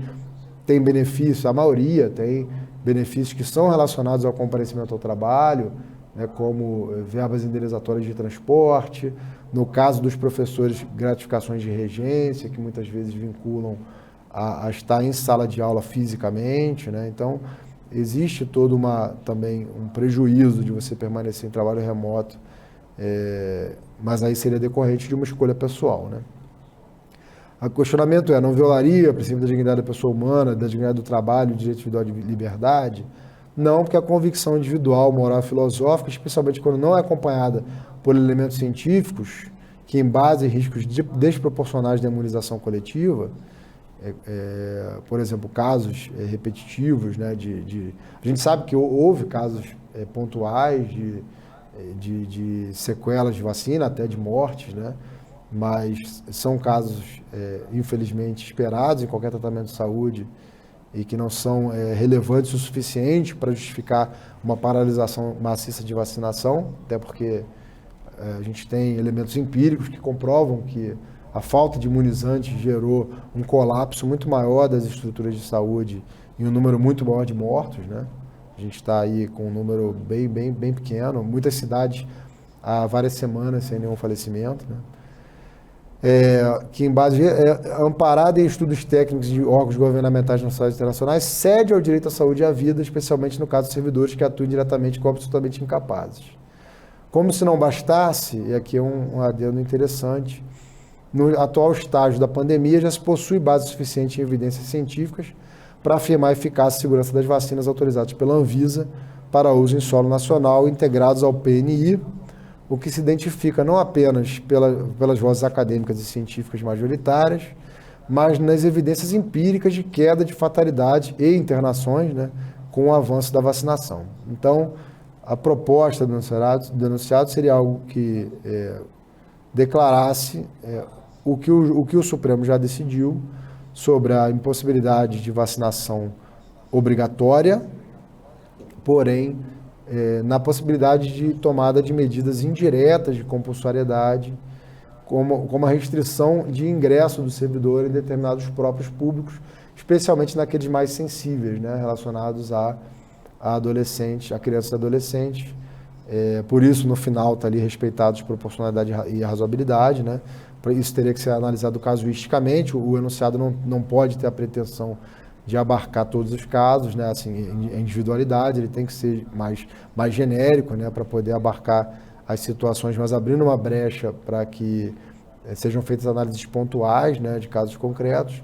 têm benefícios, a maioria tem benefícios que são relacionados ao comparecimento ao trabalho, né, como verbas indenizatórias de transporte, no caso dos professores, gratificações de regência, que muitas vezes vinculam a estar em sala de aula fisicamente, né? Então, existe também um prejuízo de você permanecer em trabalho remoto, mas aí seria decorrente de uma escolha pessoal, né? O questionamento não violaria o princípio da dignidade da pessoa humana, da dignidade do trabalho, direito individual de liberdade? Não, porque a convicção individual, moral e filosófica, especialmente quando não é acompanhada por elementos científicos, que embasem riscos desproporcionais da imunização coletiva, por exemplo, casos repetitivos, né, a gente sabe que houve casos pontuais de sequelas de vacina, até de mortes, né, mas são casos, infelizmente, esperados em qualquer tratamento de saúde e que não são relevantes o suficiente para justificar uma paralisação maciça de vacinação, até porque a gente tem elementos empíricos que comprovam que a falta de imunizantes gerou um colapso muito maior das estruturas de saúde e um número muito maior de mortos, né? A gente está aí com um número bem pequeno, muitas cidades há várias semanas sem nenhum falecimento, né? Que em base amparada em estudos técnicos de órgãos governamentais nacionais e internacionais, cede ao direito à saúde e à vida, especialmente no caso de servidores que atuem diretamente com absolutamente incapazes. Como se não bastasse, e aqui é um adendo interessante, no atual estágio da pandemia já se possui base suficiente em evidências científicas para afirmar a eficácia e segurança das vacinas autorizadas pela Anvisa para uso em solo nacional, integrados ao PNI, o que se identifica não apenas pelas vozes acadêmicas e científicas majoritárias, mas nas evidências empíricas de queda de fatalidade e internações, né, com o avanço da vacinação. Então, a proposta do enunciado seria algo que declarasse o que o Supremo já decidiu sobre a impossibilidade de vacinação obrigatória, porém, na possibilidade de tomada de medidas indiretas de compulsoriedade, como a restrição de ingresso do servidor em determinados próprios públicos, especialmente naqueles mais sensíveis, né, relacionados a adolescentes, a crianças e adolescentes. Por isso, no final, está ali respeitados proporcionalidade e razoabilidade, né? Isso teria que ser analisado casuisticamente. O enunciado não pode ter a pretensão de abarcar todos os casos, né? Assim, a individualidade, ele tem que ser mais genérico, né? Para poder abarcar as situações, mas abrindo uma brecha para que sejam feitas análises pontuais, né? De casos concretos,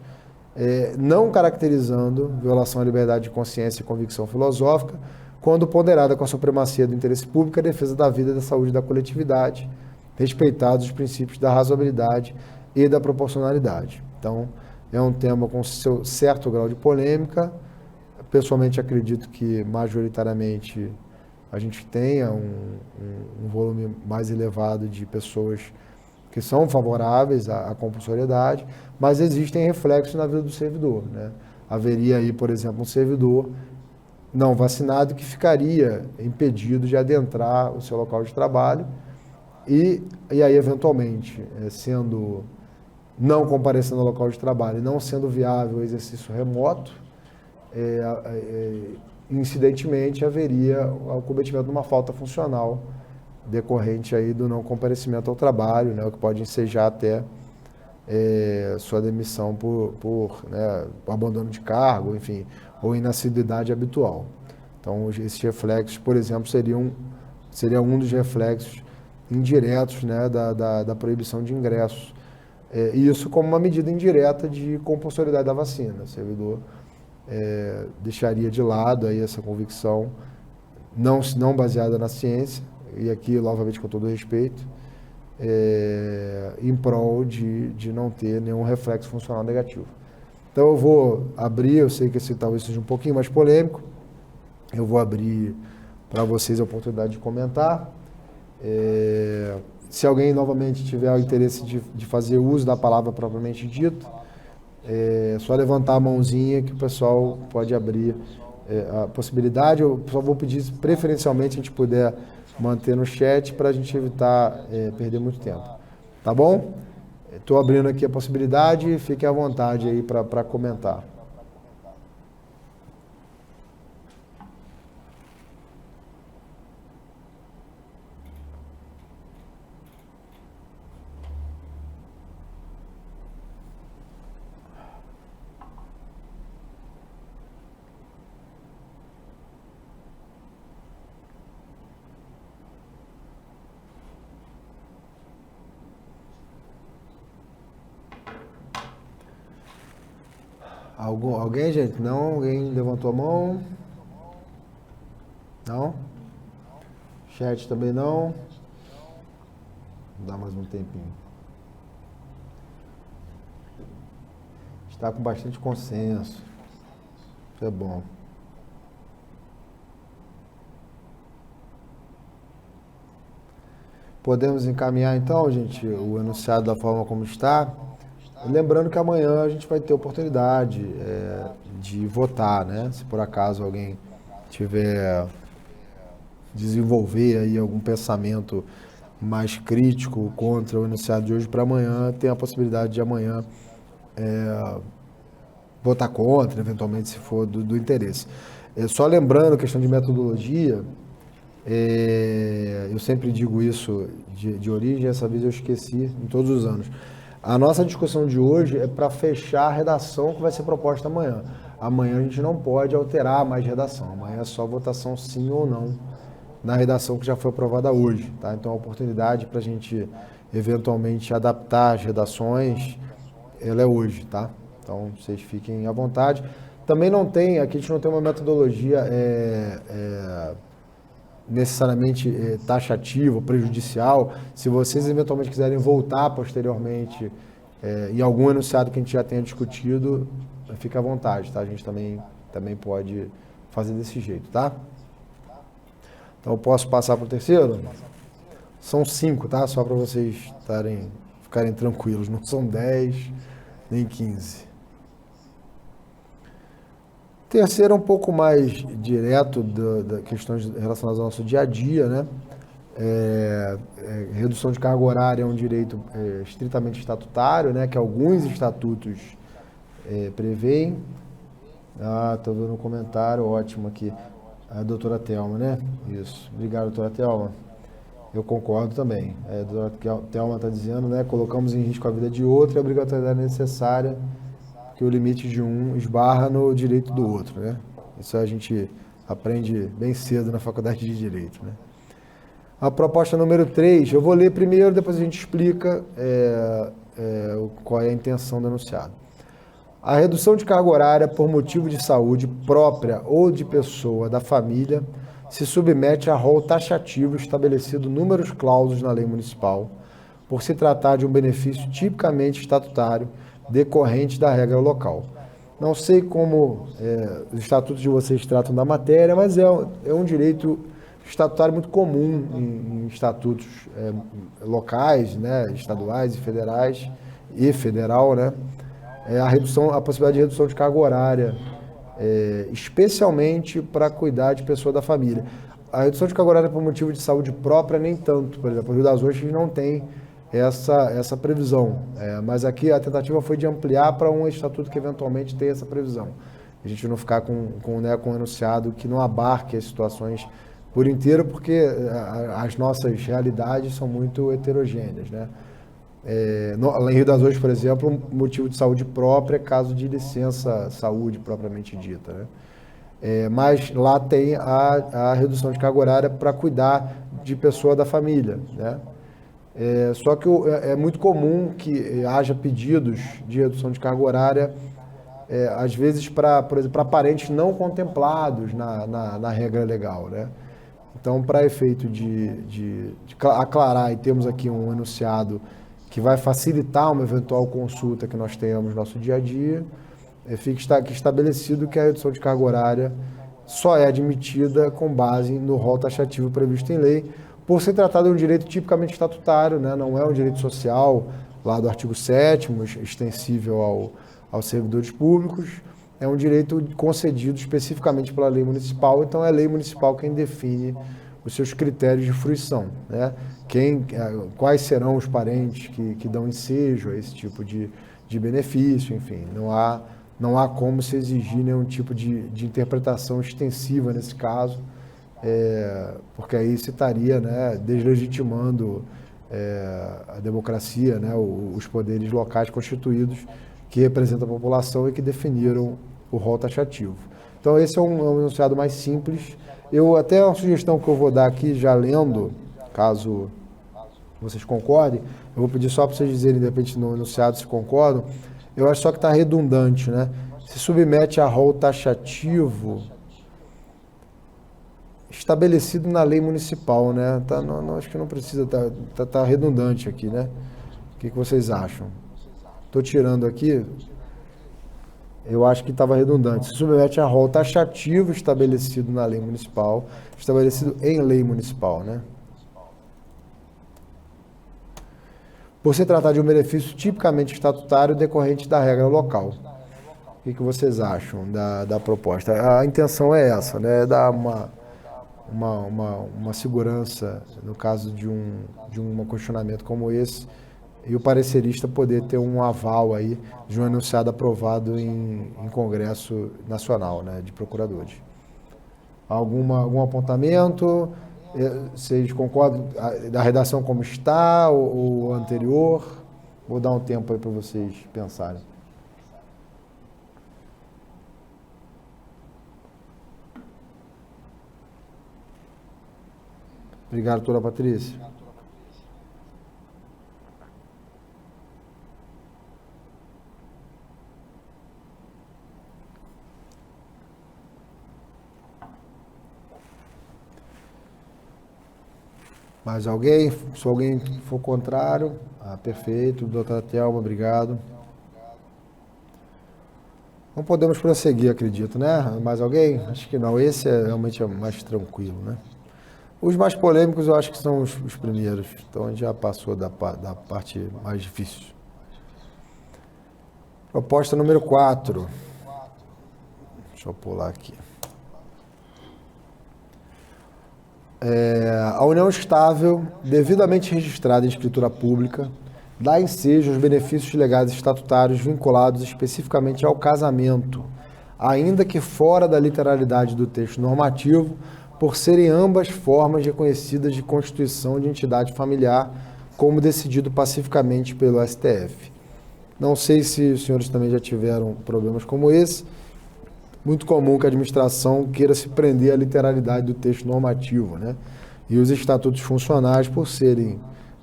não caracterizando violação à liberdade de consciência e convicção filosófica, quando ponderada com a supremacia do interesse público e a defesa da vida, da saúde e da coletividade, respeitados os princípios da razoabilidade e da proporcionalidade. Então, é um tema com seu certo grau de polêmica. Pessoalmente, acredito que, majoritariamente, a gente tenha um volume mais elevado de pessoas que são favoráveis à compulsoriedade, mas existem reflexos na vida do servidor, né? Haveria aí, por exemplo, um servidor não vacinado que ficaria impedido de adentrar o seu local de trabalho e aí, eventualmente, não comparecendo ao local de trabalho e não sendo viável o exercício remoto, incidentemente haveria o cometimento de uma falta funcional decorrente aí do não comparecimento ao trabalho, né, o que pode ensejar até sua demissão por abandono de cargo, enfim, ou inassiduidade habitual. Então, esses reflexos, por exemplo, seria um dos reflexos indiretos, né, da proibição de ingressos. Isso como uma medida indireta de compulsoriedade da vacina. O servidor deixaria de lado aí essa convicção não baseada na ciência, e aqui, novamente, com todo respeito, em prol de não ter nenhum reflexo funcional negativo. Então, eu vou abrir, eu sei que esse talvez seja um pouquinho mais polêmico, eu vou abrir para vocês a oportunidade de comentar. Se alguém, novamente, tiver o interesse de fazer uso da palavra propriamente dita, é só levantar a mãozinha que o pessoal pode abrir a possibilidade. Eu só vou pedir, preferencialmente, se a gente puder manter no chat para a gente evitar perder muito tempo. Tá bom? Estou abrindo aqui a possibilidade, fiquem à vontade aí para comentar. Alguém, gente? Não? Alguém levantou a mão? Não? Chat também não? Vou dar mais um tempinho. Está com bastante consenso. Isso é bom. Podemos encaminhar então, gente, o enunciado da forma como está. Lembrando que amanhã a gente vai ter oportunidade de votar, né? Se por acaso alguém tiver desenvolver aí algum pensamento mais crítico contra o enunciado de hoje para amanhã, tem a possibilidade de amanhã votar contra, eventualmente, se for do interesse. Só lembrando, questão de metodologia, eu sempre digo isso de origem, essa vez eu esqueci em todos os anos. A nossa discussão de hoje é para fechar a redação que vai ser proposta amanhã. Amanhã a gente não pode alterar mais redação, amanhã é só votação sim ou não na redação que já foi aprovada hoje, tá? Então a oportunidade para a gente eventualmente adaptar as redações, ela é hoje, tá? Então vocês fiquem à vontade. Também não tem, aqui a gente não tem uma metodologia necessariamente taxativa, prejudicial. Se vocês eventualmente quiserem voltar posteriormente em algum enunciado que a gente já tenha discutido, fica à vontade, tá? A gente também pode fazer desse jeito, tá? Então eu posso passar para o terceiro? São 5, tá? Só para vocês ficarem tranquilos, não são 10 nem 15. Terceiro é um pouco mais direto da questões relacionadas ao nosso dia a dia, né? Redução de carga horária é um direito estritamente estatutário, né? Que alguns estatutos prevêem. Estou vendo um comentário ótimo aqui. A doutora Thelma, né? Isso. Obrigado, doutora Thelma. Eu concordo também. A doutora Thelma está dizendo, né? Colocamos em risco a vida de outro e a obrigatoriedade necessária que o limite de um esbarra no direito do outro, né? Isso a gente aprende bem cedo na faculdade de Direito, né? A proposta número 3, eu vou ler primeiro, depois a gente explica qual é a intenção do enunciado. A redução de carga horária por motivo de saúde própria ou de pessoa da família se submete a rol taxativo estabelecido números clausos na lei municipal, por se tratar de um benefício tipicamente estatutário decorrente da regra local. Não sei como os estatutos de vocês tratam da matéria, mas é um direito estatutário muito comum em estatutos locais, né, estaduais e federais, e federal, né? A possibilidade de redução de carga horária, especialmente para cuidar de pessoa da família. A redução de carga horária por motivo de saúde própria, nem tanto. Por exemplo, o Rio das Ostras não tem essa previsão, mas aqui a tentativa foi de ampliar para um estatuto que eventualmente tenha essa previsão. A gente não ficar com um enunciado que não abarque as situações por inteiro, porque as nossas realidades são muito heterogêneas, né? Lá em Rio das Ostras, por exemplo, um motivo de saúde própria é caso de licença saúde propriamente dita, né? Mas lá tem a redução de carga horária para cuidar de pessoa da família, né? Só que é muito comum que haja pedidos de redução de carga horária, às vezes, por exemplo, para parentes não contemplados na regra legal, né? Então, para efeito de aclarar, e temos aqui um enunciado que vai facilitar uma eventual consulta que nós tenhamos no nosso dia a dia, fica aqui estabelecido que a redução de carga horária só é admitida com base no rol taxativo previsto em lei, por se tratar de um direito tipicamente estatutário, né? Não é um direito social, lá do artigo 7º, extensível aos servidores públicos, é um direito concedido especificamente pela lei municipal, então é a lei municipal quem define os seus critérios de fruição, né? Quais serão os parentes que dão ensejo a esse tipo de benefício, enfim, não há como se exigir nenhum tipo de interpretação extensiva nesse caso, porque aí se estaria, né, deslegitimando a democracia, né, os poderes locais constituídos que representam a população e que definiram o rol taxativo. Então esse é um enunciado mais simples. Até uma sugestão que eu vou dar aqui, já lendo, caso vocês concordem, eu vou pedir só para vocês dizerem, de repente, no enunciado se concordam. Eu acho só que está redundante, né? se submete a rol taxativo estabelecido na lei municipal, né? Acho que não precisa, tá redundante aqui, né? O que vocês acham? Estou tirando aqui, eu acho que estava redundante. Se submete a rol taxativo estabelecido na lei municipal, estabelecido em lei municipal, né? Por se tratar de um benefício tipicamente estatutário decorrente da regra local. O que vocês acham da proposta? A intenção é essa, né? Dar uma segurança no caso de um questionamento como esse, e o parecerista poder ter um aval aí de um enunciado aprovado em Congresso Nacional, né, de procuradores. Algum apontamento? Vocês concordam da redação como está ou anterior? Vou dar um tempo aí para vocês pensarem. Obrigado, doutora Patrícia. Mais alguém? Se alguém for contrário, perfeito. Doutora Thelma, obrigado. Não podemos prosseguir, acredito, né? Mais alguém? Acho que não. Esse realmente é mais tranquilo, né? Os mais polêmicos eu acho que são os primeiros. Então a gente já passou da parte mais difícil. Proposta número 4. Deixa eu pular aqui. A união estável, devidamente registrada em escritura pública, dá ensejo aos benefícios legais estatutários vinculados especificamente ao casamento, ainda que fora da literalidade do texto normativo, por serem ambas formas reconhecidas de constituição de entidade familiar, como decidido pacificamente pelo STF. Não sei se os senhores também já tiveram problemas como esse. Muito comum que a administração queira se prender à literalidade do texto normativo, né? E os estatutos funcionais, por serem,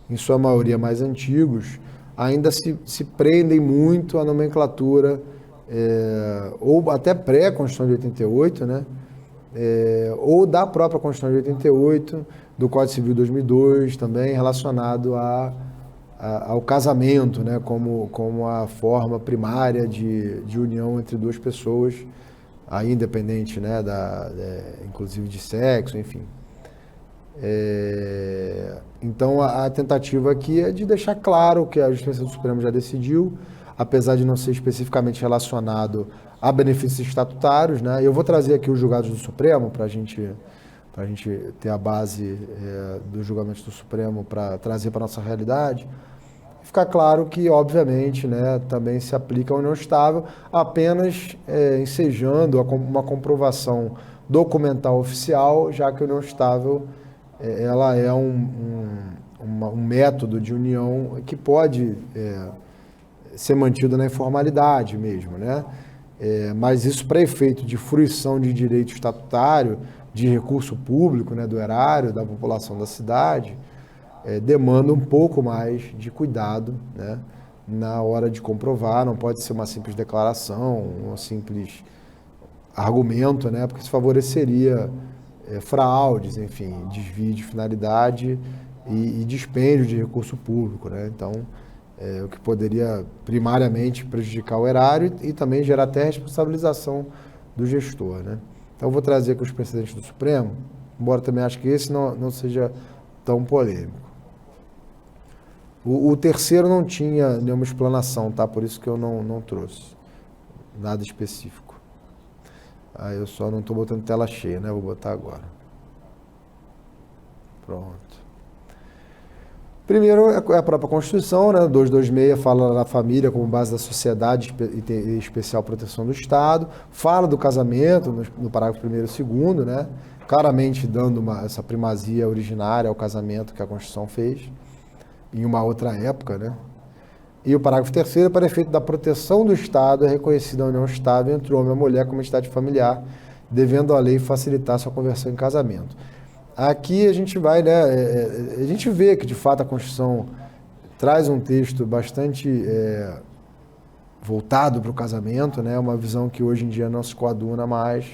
em sua maioria, mais antigos, ainda se prendem muito à nomenclatura, ou até pré-Constituição de 88, né? Ou da própria Constituição de 88, do Código Civil de 2002, também relacionado ao casamento, né? Como a forma primária de união entre duas pessoas, aí independente, né? Inclusive de sexo, enfim. Então, a tentativa aqui é de deixar claro que a Justiça do Supremo já decidiu, apesar de não ser especificamente relacionado a benefícios estatutários, né? Eu vou trazer aqui os julgados do Supremo para a gente ter a base dos julgamentos do Supremo para trazer para a nossa realidade. Ficar claro que, obviamente, né, também se aplica a união estável, apenas ensejando uma comprovação documental oficial, já que a união estável ela é um método de união que pode ser mantido na informalidade mesmo, né? Mas isso para efeito de fruição de direito estatutário, de recurso público, né, do erário, da população da cidade, demanda um pouco mais de cuidado, né, na hora de comprovar. Não pode ser uma simples declaração, um simples argumento, né, porque isso favoreceria fraudes, enfim, desvio de finalidade e dispêndio de recurso público, né? Então, o que poderia primariamente prejudicar o erário e também gerar até responsabilização do gestor, né? Então, eu vou trazer aqui os precedentes do Supremo, embora também acho que esse não seja tão polêmico. O terceiro não tinha nenhuma explanação, tá? Por isso que eu não trouxe nada específico. Aí eu só não estou botando tela cheia, né? Vou botar agora. Pronto. Primeiro é a própria Constituição, né? 226 fala da família como base da sociedade e especial proteção do Estado. Fala do casamento no parágrafo 1º e 2º, né? Claramente dando essa primazia originária ao casamento que a Constituição fez em uma outra época, né? E o parágrafo 3º, para efeito da proteção do Estado, é reconhecida a união estável entre o homem e a mulher como entidade familiar, devendo a lei facilitar sua conversão em casamento. Aqui a gente vai, né, a gente vê que, de fato, a Constituição traz um texto bastante voltado para o casamento, né? Uma visão que hoje em dia não se coaduna mais.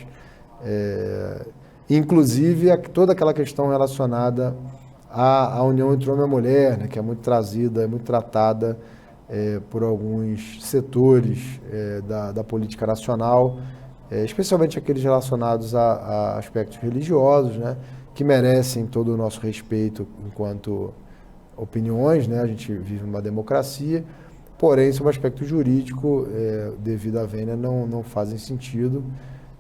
Inclusive toda aquela questão relacionada à união entre homem e mulher, né? Que é muito trazida, é muito tratada por alguns setores da política nacional, especialmente aqueles relacionados a aspectos religiosos, né? Que merecem todo o nosso respeito enquanto opiniões, né? A gente vive numa democracia, porém, sob o aspecto jurídico, devido à vênia, não fazem sentido.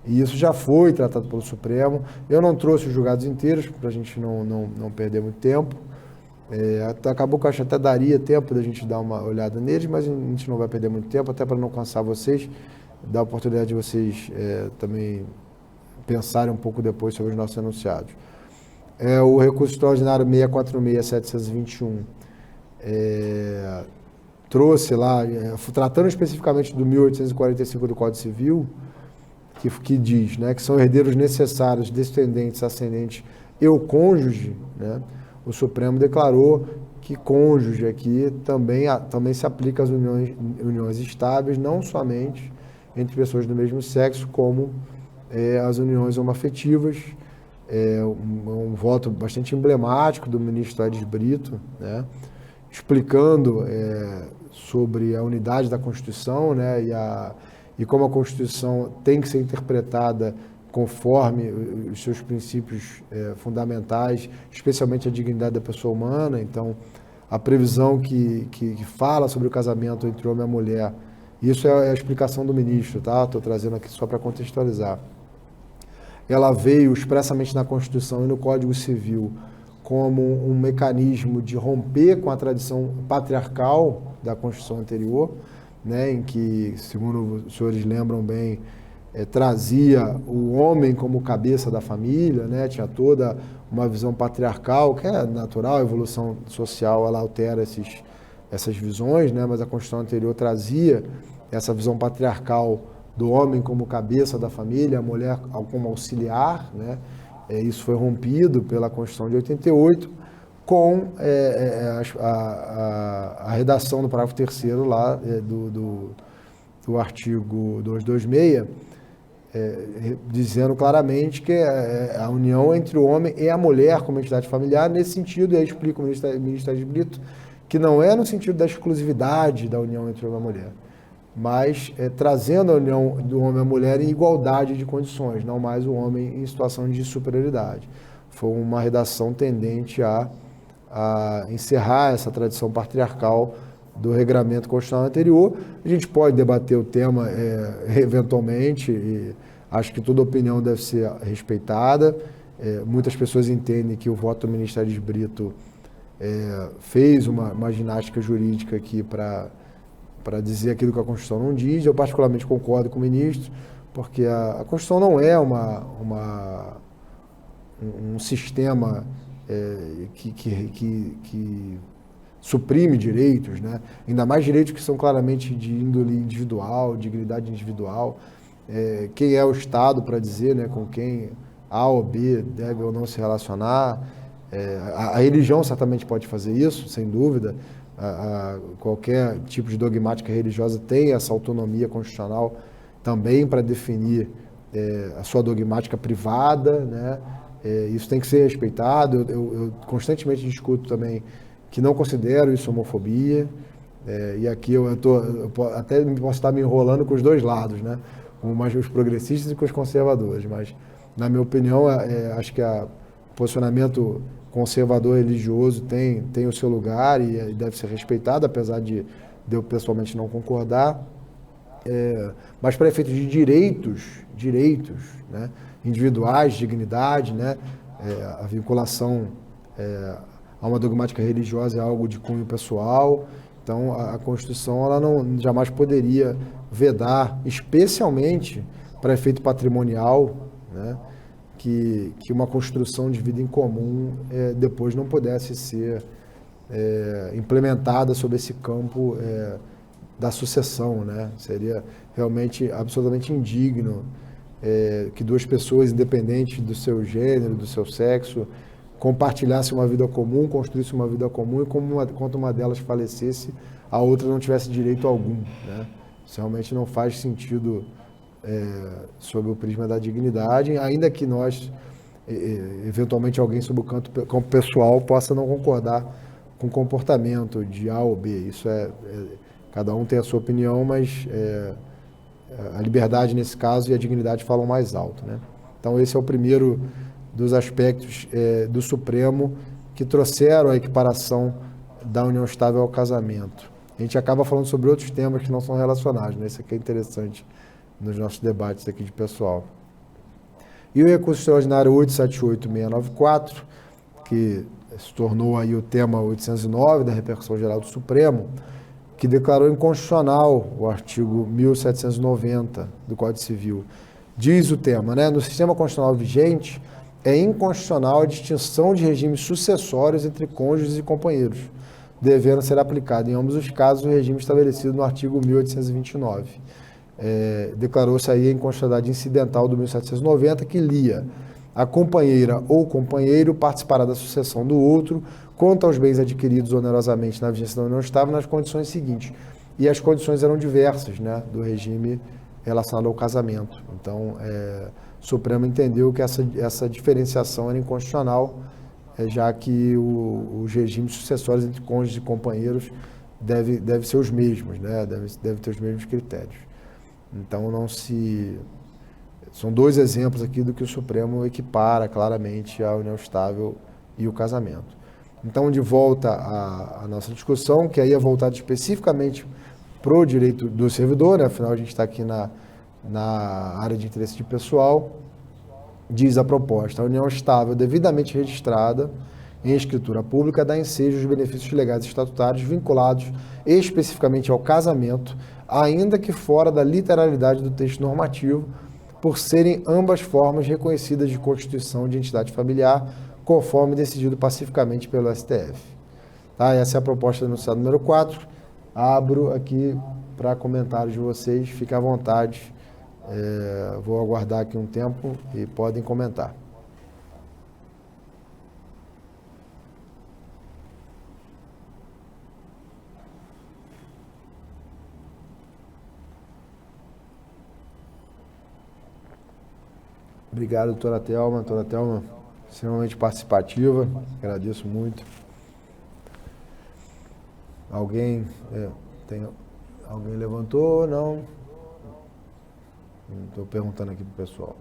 E isso já foi tratado pelo Supremo. Eu não trouxe os julgados inteiros, para a gente não perder muito tempo. Acabou que eu acho que até daria tempo da gente dar uma olhada neles, mas a gente não vai perder muito tempo, até para não cansar vocês, dar a oportunidade de vocês também pensarem um pouco depois sobre os nossos enunciados. O recurso extraordinário 646.721 trouxe lá, tratando especificamente do 1845 do Código Civil, que diz, né, que são herdeiros necessários, descendentes, ascendentes e o cônjuge, né? O Supremo declarou que cônjuge aqui também se aplica às uniões estáveis, não somente entre pessoas do mesmo sexo, como as uniões homoafetivas. Um voto bastante emblemático do ministro Aires Brito, né, explicando sobre a unidade da Constituição, né, e como a Constituição tem que ser interpretada conforme os seus princípios fundamentais, especialmente a dignidade da pessoa humana. Então, a previsão que fala sobre o casamento entre homem e mulher, isso é a explicação do ministro, tá? Estou trazendo aqui só para contextualizar. Ela veio expressamente na Constituição e no Código Civil como um mecanismo de romper com a tradição patriarcal da Constituição anterior, né, em que, segundo os senhores lembram bem, trazia o homem como cabeça da família, né, tinha toda uma visão patriarcal, que é natural, a evolução social ela altera essas visões, né, mas a Constituição anterior trazia essa visão patriarcal do homem como cabeça da família, a mulher como auxiliar, né. Isso foi rompido pela Constituição de 88, com a redação do parágrafo 3º lá do artigo 226, dizendo claramente que a união entre o homem e a mulher como entidade familiar, nesse sentido, e aí explica o ministro Aires Brito, que não é no sentido da exclusividade da união entre o homem e a mulher, mas trazendo a união do homem e a mulher em igualdade de condições, não mais o homem em situação de superioridade. Foi uma redação tendente a encerrar essa tradição patriarcal do regramento constitucional anterior. A gente pode debater o tema eventualmente, e acho que toda opinião deve ser respeitada. Muitas pessoas entendem que o voto do ministro Aires Brito fez uma ginástica jurídica aqui para dizer aquilo que a Constituição não diz. Eu particularmente concordo com o ministro, porque a Constituição não é um sistema que suprime direitos, né? Ainda mais direitos que são claramente de índole individual, dignidade individual. Quem é o Estado para dizer, né, com quem A ou B deve ou não se relacionar? A religião certamente pode fazer isso, sem dúvida. Qualquer tipo de dogmática religiosa tem essa autonomia constitucional também para definir a sua dogmática privada, né? Isso tem que ser respeitado. Eu constantemente discuto também que não considero isso homofobia, e aqui eu até posso estar me enrolando com os dois lados, né? Com os progressistas e com os conservadores, mas, na minha opinião, acho que o posicionamento conservador religioso tem o seu lugar e deve ser respeitado, apesar de eu pessoalmente não concordar. Mas para efeitos de direitos, né, individuais, dignidade, né, a vinculação a uma dogmática religiosa é algo de cunho pessoal. Então, a Constituição ela jamais poderia vedar, especialmente para efeito patrimonial, né, que uma construção de vida em comum depois não pudesse ser implementada sobre esse campo da sucessão, né? Seria realmente absolutamente indigno que duas pessoas, independentes do seu gênero, do seu sexo, compartilhassem uma vida comum, construíssem uma vida comum, e quando uma delas falecesse, a outra não tivesse direito algum, né? Isso realmente não faz sentido sob o prisma da dignidade, ainda que nós, eventualmente alguém sob o campo pessoal, possa não concordar com o comportamento de A ou B. Isso cada um tem a sua opinião, mas a liberdade nesse caso e a dignidade falam mais alto, né? Então esse é o primeiro dos aspectos do Supremo que trouxeram a equiparação da união estável ao casamento. A gente acaba falando sobre outros temas que não são relacionados, né? Isso aqui é interessante nos nossos debates aqui de pessoal. E o recurso extraordinário 878694, que se tornou aí o tema 809 da repercussão geral do Supremo, que declarou inconstitucional o artigo 1790 do Código Civil. Diz o tema, né? No sistema constitucional vigente, é inconstitucional a distinção de regimes sucessórios entre cônjuges e companheiros, devendo ser aplicado em ambos os casos o regime estabelecido no artigo 1829. Declarou-se aí a inconstitucionalidade incidental do 1790, que lia: a companheira ou companheiro participará da sucessão do outro quanto aos bens adquiridos onerosamente na vigência da união estável nas condições seguintes. E as condições eram diversas, né, do regime relacionado ao casamento. Então, o Supremo entendeu que essa diferenciação era inconstitucional, já que os regimes sucessórios entre cônjuges e companheiros devem ser os mesmos, né, deve ter os mesmos critérios. Então, são dois exemplos aqui do que o Supremo equipara claramente a união estável e o casamento. Então, de volta à nossa discussão, que aí é voltada especificamente para o direito do servidor, né? Afinal a gente está aqui na área de interesse de pessoal, diz a proposta: a união estável devidamente registrada em escritura pública dá ensejo aos benefícios legais e estatutários vinculados especificamente ao casamento, ainda que fora da literalidade do texto normativo, por serem ambas formas reconhecidas de constituição de entidade familiar, conforme decidido pacificamente pelo STF. Tá? Essa é a proposta do enunciado número 4. Abro aqui para comentários de vocês, fiquem à vontade. Vou aguardar aqui um tempo e podem comentar. Obrigado, doutora Thelma. Doutora Thelma, extremamente participativa, agradeço muito. Alguém levantou? Não? Estou perguntando aqui para o pessoal.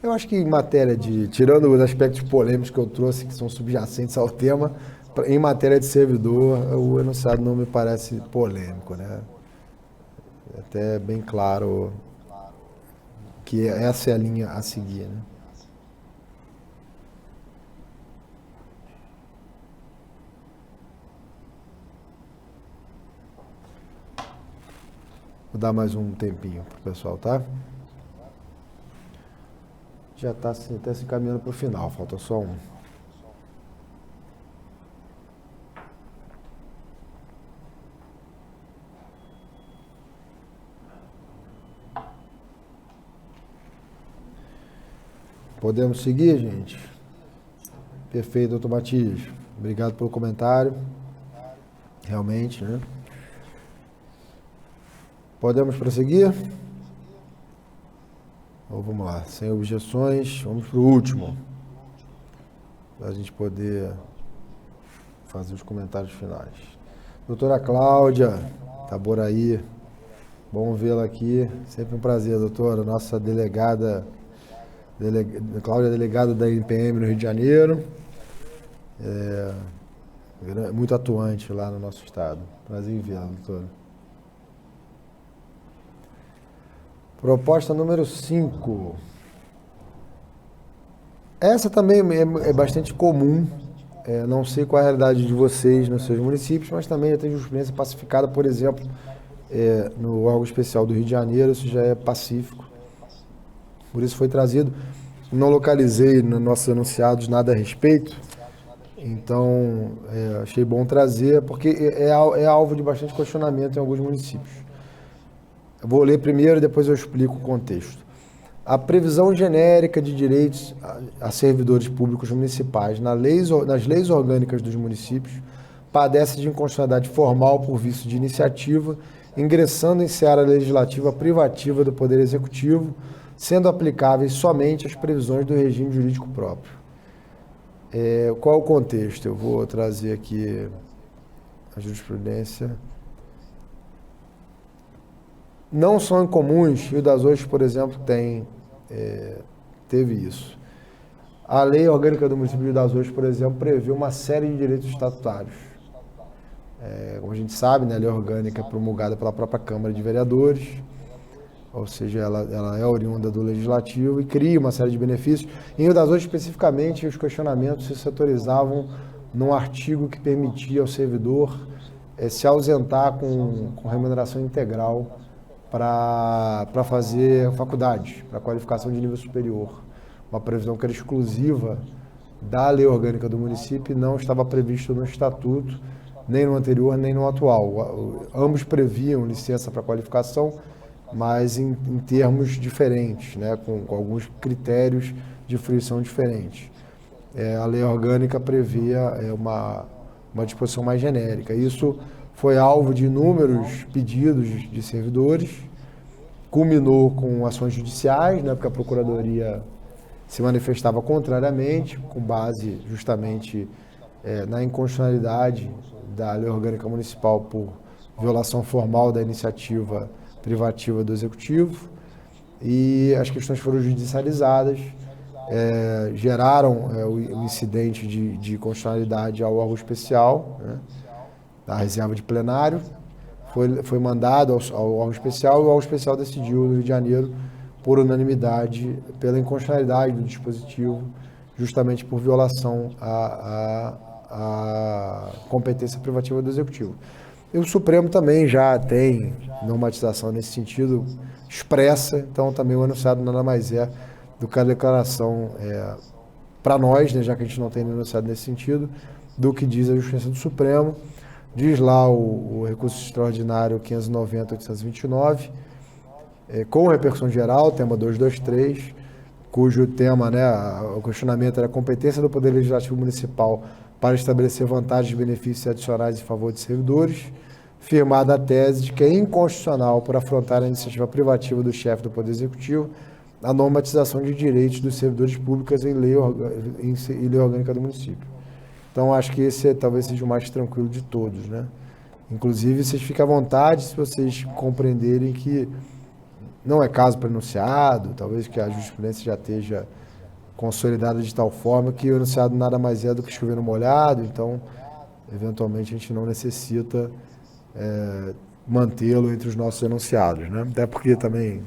Eu acho que em matéria tirando os aspectos polêmicos que eu trouxe, que são subjacentes ao tema, em matéria de servidor, o enunciado não me parece polêmico, né? É até bem claro que essa é a linha a seguir, né? Vou dar mais um tempinho para o pessoal, tá? Já está até se encaminhando para o final, falta só um. Podemos seguir, gente? Perfeito, doutor Matias. Obrigado pelo comentário. Realmente, né? Podemos prosseguir? Então, vamos lá, sem objeções, vamos para o último, para a gente poder fazer os comentários finais. Doutora Cláudia Taboraí, bom vê-la aqui, sempre um prazer, doutora, nossa delegada, Cláudia, delegada da NPM no Rio de Janeiro, muito atuante lá no nosso estado. Prazer em vê-la, doutora. Proposta número 5. Essa também é bastante comum, não sei qual é a realidade de vocês nos seus municípios, mas também já tem jurisprudência pacificada, por exemplo, no órgão especial do Rio de Janeiro, isso já é pacífico. Por isso foi trazido. Não localizei nos nossos enunciados nada a respeito, então achei bom trazer, porque é alvo de bastante questionamento em alguns municípios. Eu vou ler primeiro e depois eu explico o contexto. A previsão genérica de direitos a servidores públicos municipais nas leis orgânicas dos municípios padece de inconstitucionalidade formal por vício de iniciativa, ingressando em seara legislativa privativa do Poder Executivo, sendo aplicáveis somente as previsões do regime jurídico próprio. Qual é o contexto? Eu vou trazer aqui a jurisprudência. Não são incomuns, Rio das Ostras, por exemplo, teve isso. A lei orgânica do município de Rio das Ostras, por exemplo, prevê uma série de direitos estatutários. Como a gente sabe, né, a lei orgânica é promulgada pela própria Câmara de Vereadores, ou seja, ela é oriunda do Legislativo e cria uma série de benefícios. Em Rio das Ostras, especificamente, os questionamentos se setorizavam num artigo que permitia ao servidor se ausentar com remuneração integral para fazer faculdade, para qualificação de nível superior. Uma previsão que era exclusiva da lei orgânica do município e não estava previsto no estatuto, nem no anterior, nem no atual. Ambos previam licença para qualificação, mas em termos diferentes, né, com alguns critérios de fruição diferentes. A lei orgânica previa uma disposição mais genérica. Isso foi alvo de inúmeros pedidos de servidores, culminou com ações judiciais, né, porque a Procuradoria se manifestava contrariamente, com base justamente na inconstitucionalidade da lei orgânica municipal por violação formal da iniciativa privativa do Executivo, e as questões foram judicializadas, geraram o incidente de constitucionalidade ao órgão especial, né, da reserva de plenário, foi mandado ao órgão especial, e o órgão especial decidiu no Rio de Janeiro por unanimidade pela inconstitucionalidade do dispositivo, justamente por violação à competência privativa do Executivo. E o Supremo também já tem normatização nesse sentido expressa, então também o enunciado nada mais é do que a declaração para nós, né, já que a gente não tem enunciado nesse sentido, do que diz a justiça do Supremo. Diz lá o recurso extraordinário 590.829, com repercussão geral, tema 223, cujo tema, né, o questionamento era a competência do Poder Legislativo Municipal para estabelecer vantagens e benefícios adicionais em favor de servidores, firmada a tese de que é inconstitucional por afrontar a iniciativa privativa do chefe do Poder Executivo a normatização de direitos dos servidores públicos em lei orgânica do município. Então, acho que esse talvez seja o mais tranquilo de todos, né? Inclusive, vocês ficam à vontade se vocês compreenderem que não é caso para enunciado, talvez que a jurisprudência já esteja consolidada de tal forma que o enunciado nada mais é do que chover no molhado, então, eventualmente, a gente não necessita mantê-lo entre os nossos enunciados, né? Até porque também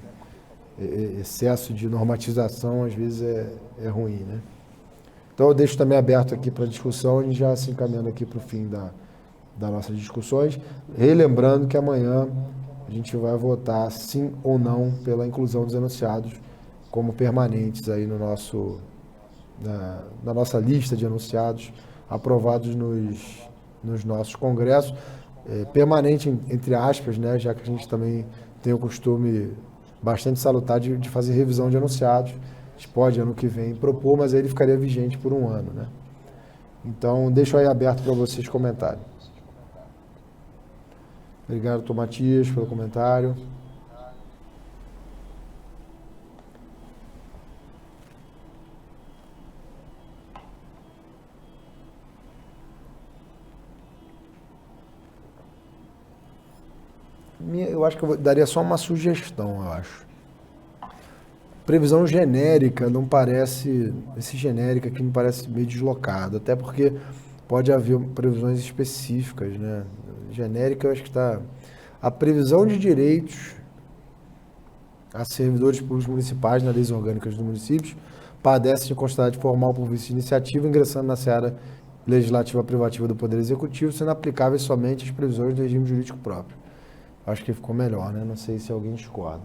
excesso de normatização, às vezes, é ruim, né? Então, eu deixo também aberto aqui para discussão e já se encaminhando aqui para o fim das nossas discussões, relembrando que amanhã a gente vai votar sim ou não pela inclusão dos enunciados como permanentes aí na nossa lista de enunciados aprovados nos nossos congressos, permanente entre aspas, né, já que a gente também tem o costume bastante salutar de fazer revisão de enunciados. A gente pode, ano que vem, propor, mas aí ele ficaria vigente por um ano, né? Então, deixo aí aberto para vocês comentarem. Obrigado, doutor Matias, pelo comentário. Eu acho que eu daria só uma sugestão, eu acho. Previsão genérica não parece, esse genérico aqui me parece meio deslocado, até porque pode haver previsões específicas, né? Genérica eu acho que está... A previsão de direitos a servidores públicos municipais nas leis orgânicas dos municípios padece de inconstitucionalidade formal por vício de iniciativa, ingressando na seara legislativa privativa do Poder Executivo, sendo aplicáveis somente as previsões do regime jurídico próprio. Acho que ficou melhor, né? Não sei se alguém discorda.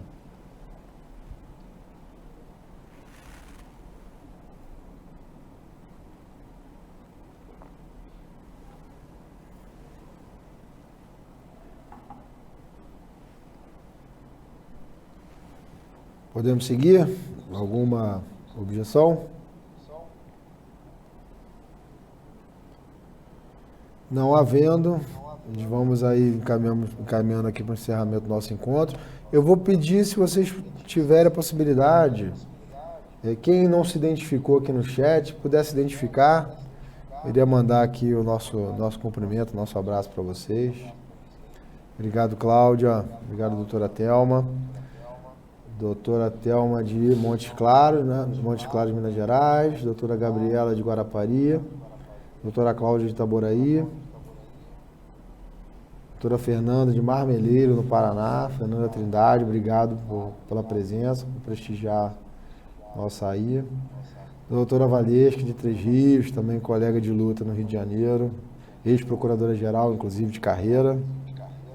Podemos seguir? Alguma objeção? Não havendo, vamos aí encaminhando aqui para o encerramento do nosso encontro. Eu vou pedir, se vocês tiverem a possibilidade, quem não se identificou aqui no chat, pudesse identificar, eu iria mandar aqui o nosso cumprimento, nosso abraço para vocês. Obrigado, Cláudia. Obrigado, doutora Thelma. Doutora Thelma de Montes Claros, né? Montes Claros, Minas Gerais. Doutora Gabriela de Guarapari. Doutora Cláudia de Itaboraí. Doutora Fernanda de Marmeleiro, no Paraná. Fernanda Trindade, obrigado pela presença, por prestigiar nossa aí. Doutora Valesca de Três Rios, também colega de luta no Rio de Janeiro. Ex-procuradora-geral, inclusive, de carreira.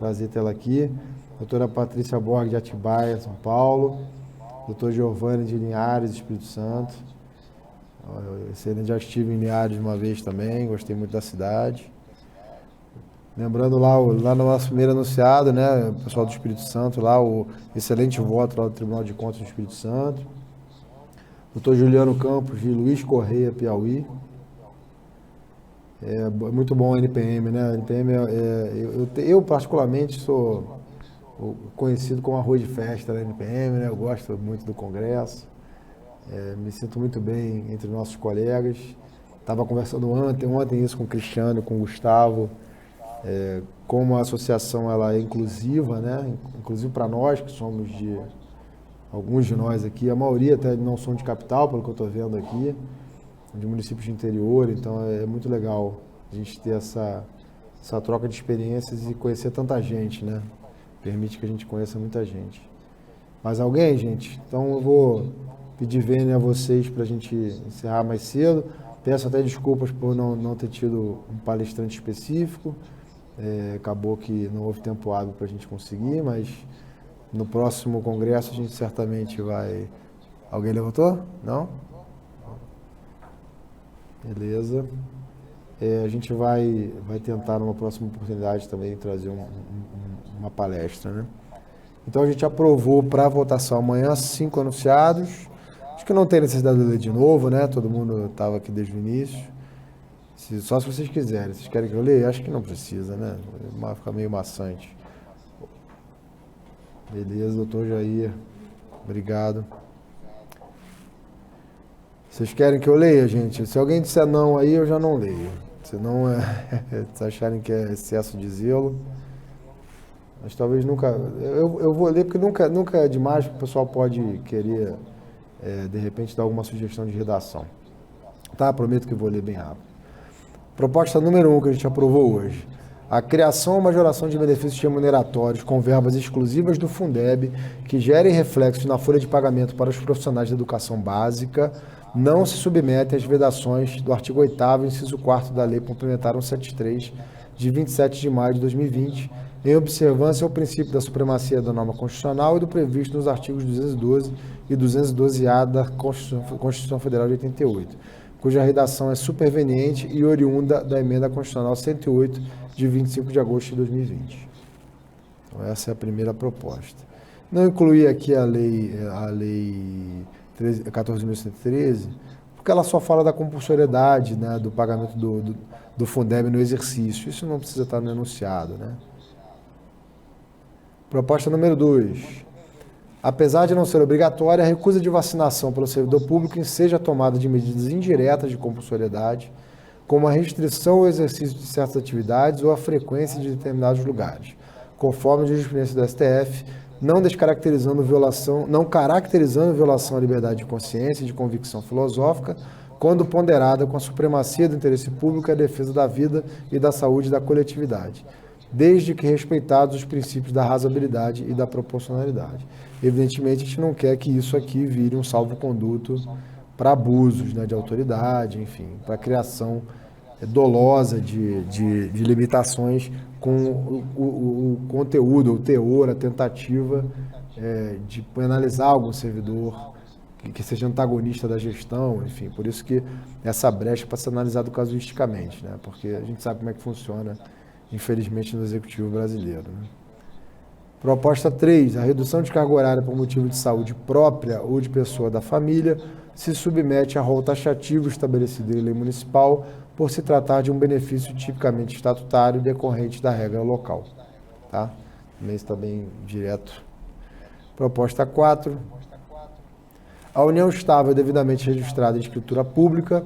Prazer tê-la aqui. Doutora Patrícia Borg de Atibaia, São Paulo. Doutor Giovanni de Linhares, Espírito Santo. Excelente, já estive em Linhares uma vez também, gostei muito da cidade. Lembrando lá no nosso primeiro anunciado, né, o pessoal do Espírito Santo, lá o excelente voto lá do Tribunal de Contas do Espírito Santo. Doutor Juliano Campos de Luiz Correia, Piauí. É muito bom a NPM, né? A NPM, eu particularmente sou conhecido como arroz de festa da NPM, né? Eu gosto muito do Congresso, me sinto muito bem entre nossos colegas. Estava conversando ontem isso com o Cristiano, com o Gustavo, como a associação ela é inclusiva, né? Inclusive para nós que somos alguns de nós aqui, a maioria até não são de capital, pelo que eu estou vendo aqui, de municípios de interior, então é muito legal a gente ter essa troca de experiências e conhecer tanta gente, né? Permite que a gente conheça muita gente. Mais alguém, gente? Então eu vou pedir vênia a vocês para a gente encerrar mais cedo. Peço até desculpas por não ter tido um palestrante específico. Acabou que não houve tempo hábil para a gente conseguir, mas no próximo congresso a gente certamente vai... Alguém levantou? Não? Beleza. A gente vai tentar numa próxima oportunidade também trazer uma palestra, né? Então a gente aprovou para votação amanhã 5 anunciados. Acho que não tem necessidade de ler de novo, né? Todo mundo estava aqui desde o início. Só se vocês quiserem. Vocês querem que eu leia? Acho que não precisa, né? Fica meio maçante. Beleza, doutor Jair. Obrigado. Vocês querem que eu leia, gente? Se alguém disser não aí, eu já não leio. Senão, se acharem que é excesso de zelo. Mas talvez nunca... Eu vou ler porque nunca é demais, porque o pessoal pode querer, de repente, dar alguma sugestão de redação. Tá? Prometo que vou ler bem rápido. Proposta número 1 que a gente aprovou hoje. A criação ou majoração de benefícios remuneratórios com verbas exclusivas do Fundeb que gerem reflexos na folha de pagamento para os profissionais da educação básica não se submete às vedações do artigo 8º, inciso 4º da Lei Complementar 173, de 27 de maio de 2020, em observância ao princípio da supremacia da norma constitucional e do previsto nos artigos 212 e 212-A da Constituição Federal de 88, cuja redação é superveniente e oriunda da Emenda Constitucional 108, de 25 de agosto de 2020. Então, essa é a primeira proposta. Não incluí aqui a lei 14.113, porque ela só fala da compulsoriedade, né, do pagamento do Fundeb no exercício. Isso não precisa estar no enunciado, né? Proposta número 2. Apesar de não ser obrigatória, a recusa de vacinação pelo servidor público seja tomada de medidas indiretas de compulsoriedade, como a restrição ao exercício de certas atividades ou a frequência de determinados lugares, conforme a jurisprudência do STF, não caracterizando violação à liberdade de consciência e de convicção filosófica, quando ponderada com a supremacia do interesse público e a defesa da vida e da saúde da coletividade, desde que respeitados os princípios da razoabilidade e da proporcionalidade. Evidentemente, a gente não quer que isso aqui vire um salvo-conduto para abusos, né, de autoridade, enfim, para a criação dolosa de limitações com o conteúdo, o teor, a tentativa de penalizar algum servidor que seja antagonista da gestão, enfim, por isso que essa brecha para ser analisado casuisticamente, né, porque a gente sabe como é que funciona, infelizmente, no executivo brasileiro, né. Proposta 3. A redução de carga horária por motivo de saúde própria ou de pessoa da família se submete a rol taxativo estabelecido em lei municipal por se tratar de um benefício tipicamente estatutário decorrente da regra local. Tá? Também está bem direto. Proposta 4. A união estável devidamente registrada em escritura pública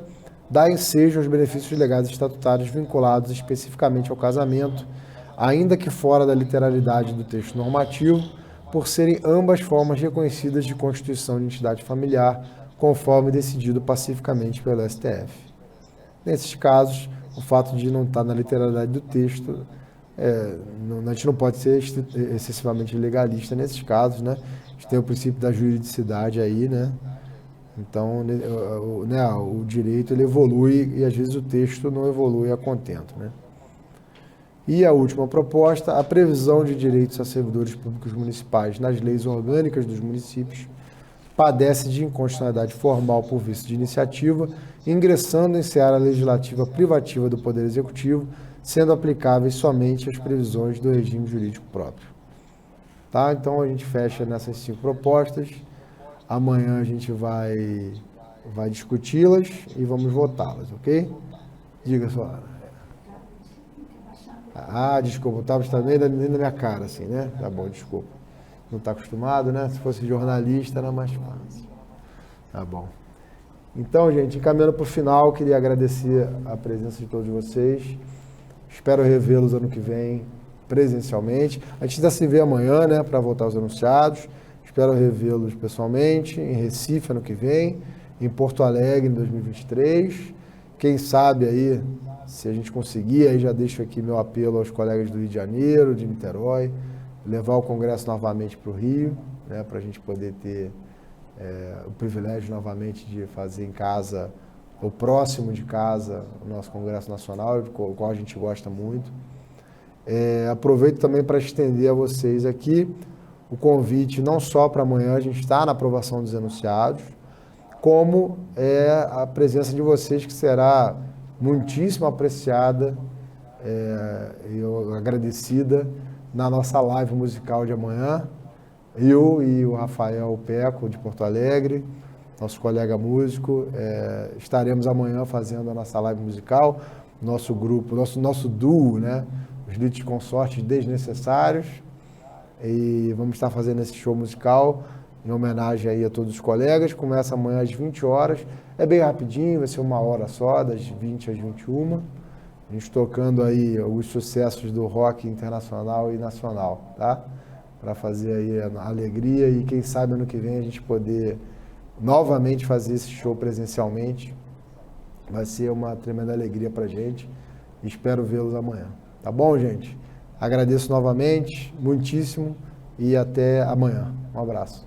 dá ensejo aos benefícios legais estatutários vinculados especificamente ao casamento, ainda que fora da literalidade do texto normativo, por serem ambas formas reconhecidas de constituição de entidade familiar, conforme decidido pacificamente pelo STF. Nesses casos, o fato de não estar na literalidade do texto, a gente não pode ser excessivamente legalista nesses casos, né? A gente tem o princípio da juridicidade aí, né? Então, o direito ele evolui e às vezes o texto não evolui a contento, né? E a última proposta, a previsão de direitos a servidores públicos municipais nas leis orgânicas dos municípios padece de inconstitucionalidade formal por vício de iniciativa, ingressando em seara legislativa privativa do Poder Executivo, sendo aplicáveis somente as previsões do regime jurídico próprio. Tá? Então a gente fecha nessas 5 propostas. Amanhã a gente vai discuti-las e vamos votá-las, ok? Diga só. Desculpa, o tablet está nem na minha cara, assim, né? Tá bom, desculpa. Não está acostumado, né? Se fosse jornalista era mais fácil. Tá bom. Então, gente, encaminhando para o final, queria agradecer a presença de todos vocês. Espero revê-los ano que vem presencialmente. A gente ainda se vê amanhã, né, para voltar aos enunciados. Espero revê-los pessoalmente em Recife ano que vem, em Porto Alegre em 2023. Quem sabe aí, se a gente conseguir, aí já deixo aqui meu apelo aos colegas do Rio de Janeiro, de Niterói, levar o Congresso novamente para o Rio, né, para a gente poder ter o privilégio novamente de fazer em casa, ou próximo de casa, o nosso Congresso Nacional, do qual a gente gosta muito. Aproveito também para estender a vocês aqui o convite, não só para amanhã a gente estar na aprovação dos enunciados, como a presença de vocês, que será muitíssimo apreciada e agradecida na nossa live musical de amanhã. Eu e o Rafael Peco, de Porto Alegre, nosso colega músico, estaremos amanhã fazendo a nossa live musical, nosso grupo, nosso duo, né? Os Litos Consortes Desnecessários, e vamos estar fazendo esse show musical em homenagem aí a todos os colegas. Começa amanhã às 20 horas, é bem rapidinho, vai ser 1 hora só, das 20 às 21, a gente tocando aí os sucessos do rock internacional e nacional, tá? Para fazer aí a alegria e quem sabe ano que vem a gente poder novamente fazer esse show presencialmente. Vai ser uma tremenda alegria pra gente. Espero vê-los amanhã. Tá bom, gente? Agradeço novamente, muitíssimo, e até amanhã. Um abraço.